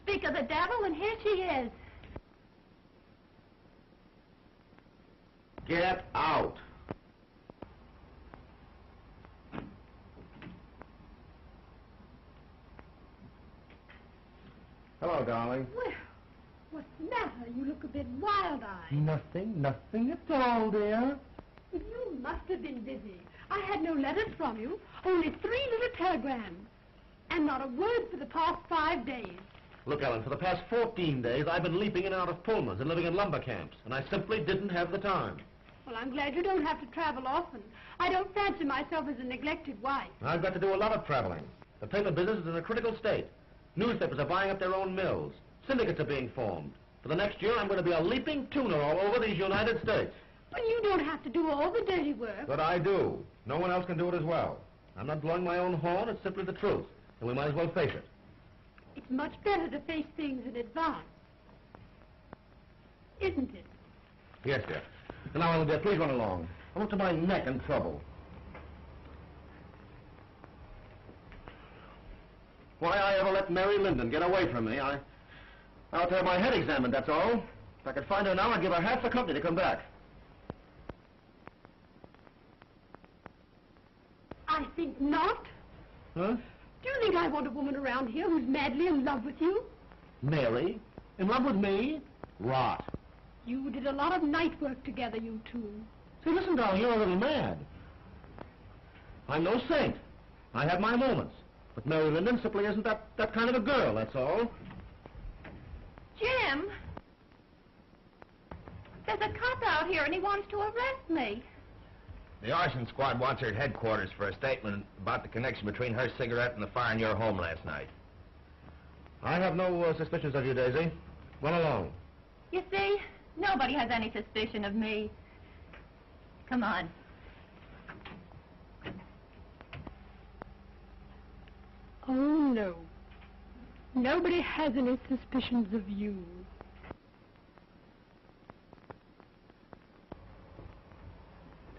Speak of the devil, and here she is. Get out. Hello, darling. Well, what's the matter? You look a bit wild-eyed. Nothing at all, dear. You must have been busy. I had no letters from you, only 3 little telegrams. And not a word for the past 5 days. Look, Ellen, for the past 14 days, I've been leaping in and out of Pullmans and living in lumber camps, and I simply didn't have the time. Well, I'm glad you don't have to travel often. I don't fancy myself as a neglected wife. I've got to do a lot of traveling. The paper business is in a critical state. Newspapers are buying up their own mills. Syndicates are being formed. For the next year, I'm going to be a leaping tuner all over these United States. But you don't have to do all the dirty work. But I do. No one else can do it as well. I'm not blowing my own horn. It's simply the truth. And we might as well face it. It's much better to face things in advance. Isn't it? Yes, dear. And now, Ellen, dear, please run along. I'm up to my neck in trouble. Why I ever let Mary Linden get away from me, I'll have my head examined, that's all. If I could find her now, I'd give her half the company to come back. I think not. Huh? Do you think I want a woman around here who's madly in love with you? Mary? In love with me? Rot. You did a lot of night work together, you two. See, listen, darling, you're a little mad. I'm no saint. I have my moments. But Mary Linden simply isn't that kind of a girl, that's all. Jim! There's a cop out here and he wants to arrest me. The arson squad wants her at headquarters for a statement about the connection between her cigarette and the fire in your home last night. I have no suspicions of you, Daisy. Run along. You see, nobody has any suspicion of me. Come on. Oh, no. Nobody has any suspicions of you.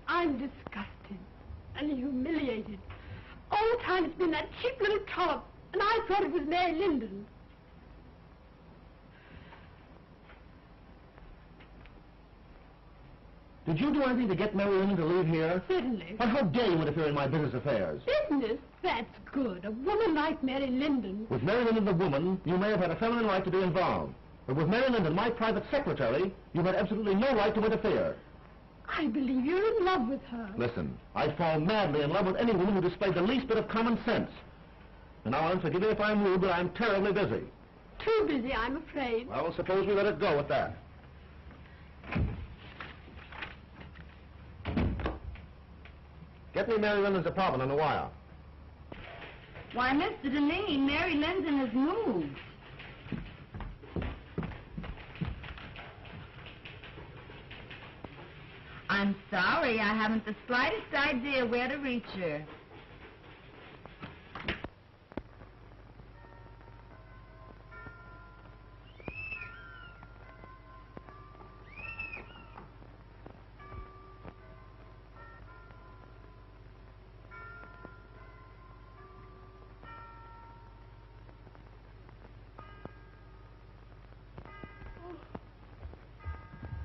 I'm disgusted and humiliated. All the time it's been that cheap little trollop, and I thought it was Mary Linden. Did you do anything to get Mary Linden to leave here? Certainly. But how dare you interfere in my business affairs? Business? That's good. A woman like Mary Linden. With Mary Linden, the woman, you may have had a feminine right to be involved. But with Mary Linden, my private secretary, you had absolutely no right to interfere. I believe you're in love with her. Listen, I'd fall madly in love with any woman who displayed the least bit of common sense. And now, Ellen, forgive me if I'm rude, but I'm terribly busy. Too busy, I'm afraid. Well, suppose we let it go at that. Get me Mary Linden's apartment on the wire. Why, Mr. Duneen, Mary Linden has moved. I'm sorry, I haven't the slightest idea where to reach her.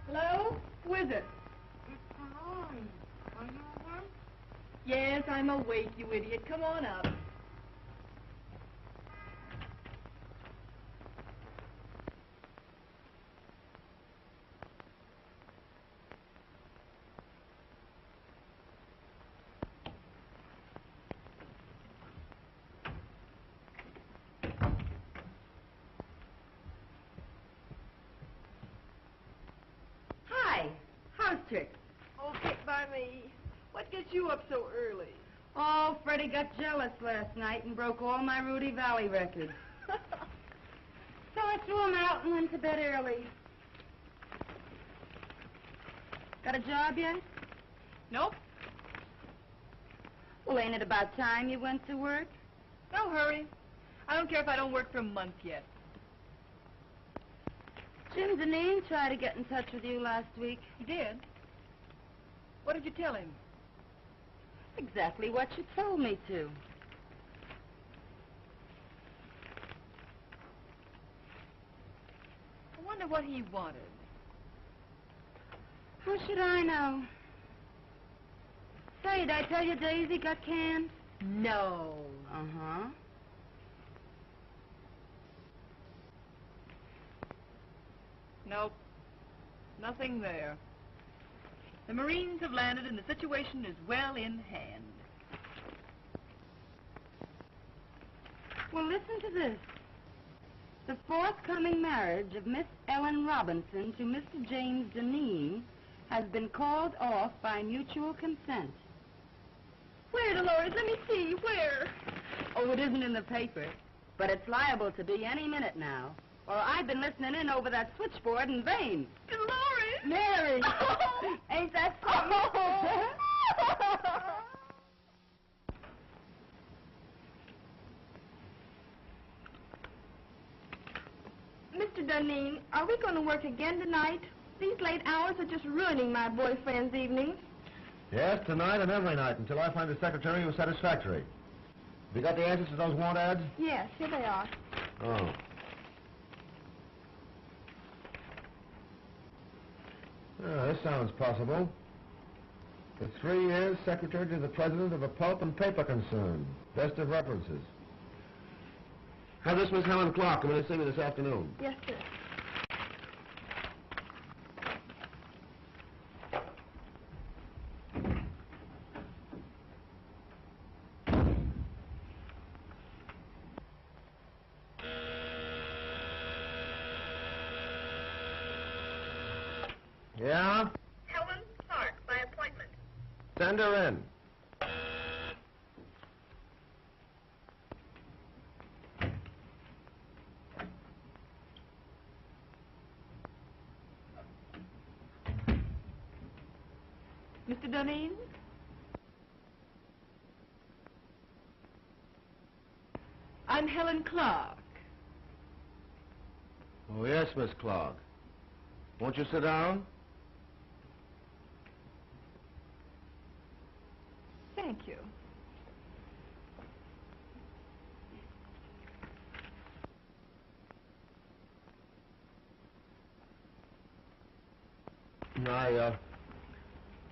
Hello? Who is it? Are you awake? Yes, I'm awake, you idiot. Come on up. Hi, how's tricks? Oh, kick by me. What gets you up so early? Oh, Freddie got jealous last night and broke all my Rudy Valley records. So I threw him out and went to bed early. Got a job yet? Nope. Well, ain't it about time you went to work? No hurry. I don't care if I don't work for a month yet. Jim Duneen tried to get in touch with you last week. He did? What did you tell him? Exactly what you told me to. I wonder what he wanted. How should I know? Say, did I tell you Daisy got canned? No. Uh-huh. Nope. Nothing there. The Marines have landed and the situation is well in hand. Well, listen to this. The forthcoming marriage of Miss Ellen Robinson to Mr. James Duneen has been called off by mutual consent. Where, Dolores? Let me see. Where? Oh, it isn't in the paper, but it's liable to be any minute now. Or I've been listening in over that switchboard in vain. Dolores! Mary! Oh. Ain't that something? Mr. Duneen, are we going to work again tonight? These late hours are just ruining my boyfriend's evenings. Yes, tonight and every night, until I find a secretary who's satisfactory. Have you got the answers to those want ads? Yes, here they are. Oh. This sounds possible. For 3 years, secretary to the president of a pulp and paper concern. Best of references. Have this Miss Helen Clark come in and see me this afternoon. Yes, sir. Yeah? Helen Clark, by appointment. Send her in. Mr. Duneen? I'm Helen Clark. Oh, yes, Miss Clark. Won't you sit down? Thank you.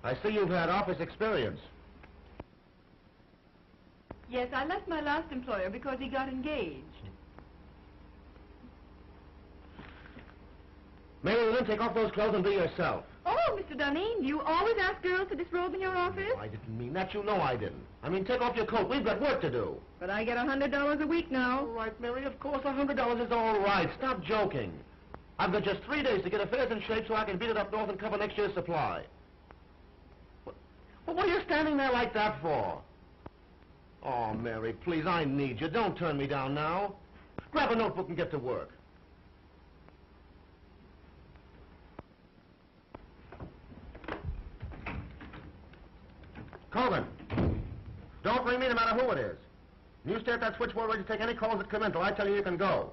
I see you've had office experience. Yes, I left my last employer because he got engaged. Maybe then take off those clothes and be yourself. Oh, Mr. Duneen, do you always ask girls to disrobe in your office? I didn't mean that. You know I didn't. I mean, take off your coat. We've got work to do. But I get $100 a week now. All right, Mary, of course $100 is all right. Stop joking. I've got just 3 days to get affairs in shape so I can beat it up north and cover next year's supply. Well, what are you standing there like that for? Oh, Mary, please, I need you. Don't turn me down now. Grab a notebook and get to work. Colvin, don't ring me no matter who it is. You stay at that switchboard ready to take any calls that come in till I tell you you can go.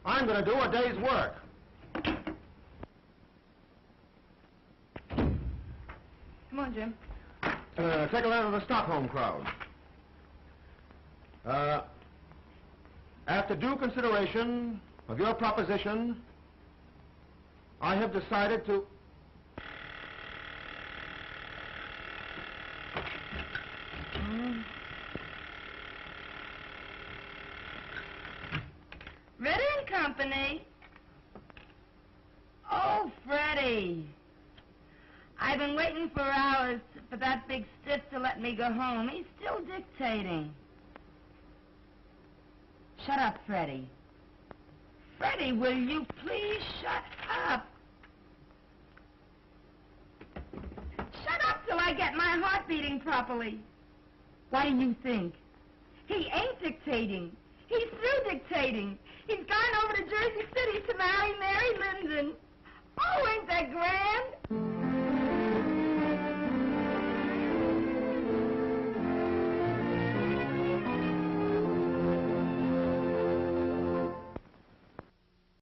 I'm going to do a day's work. Come on, Jim. Take a letter to the Stockholm crowd. After due consideration of your proposition, I have decided to... Ready and Company. Oh, Freddie. I've been waiting for hours for that big stiff to let me go home. He's still dictating. Shut up, Freddie. Freddie, will you please shut up? Shut up till I get my heart beating properly. What do you think? He ain't dictating. He's through dictating. He's gone over to Jersey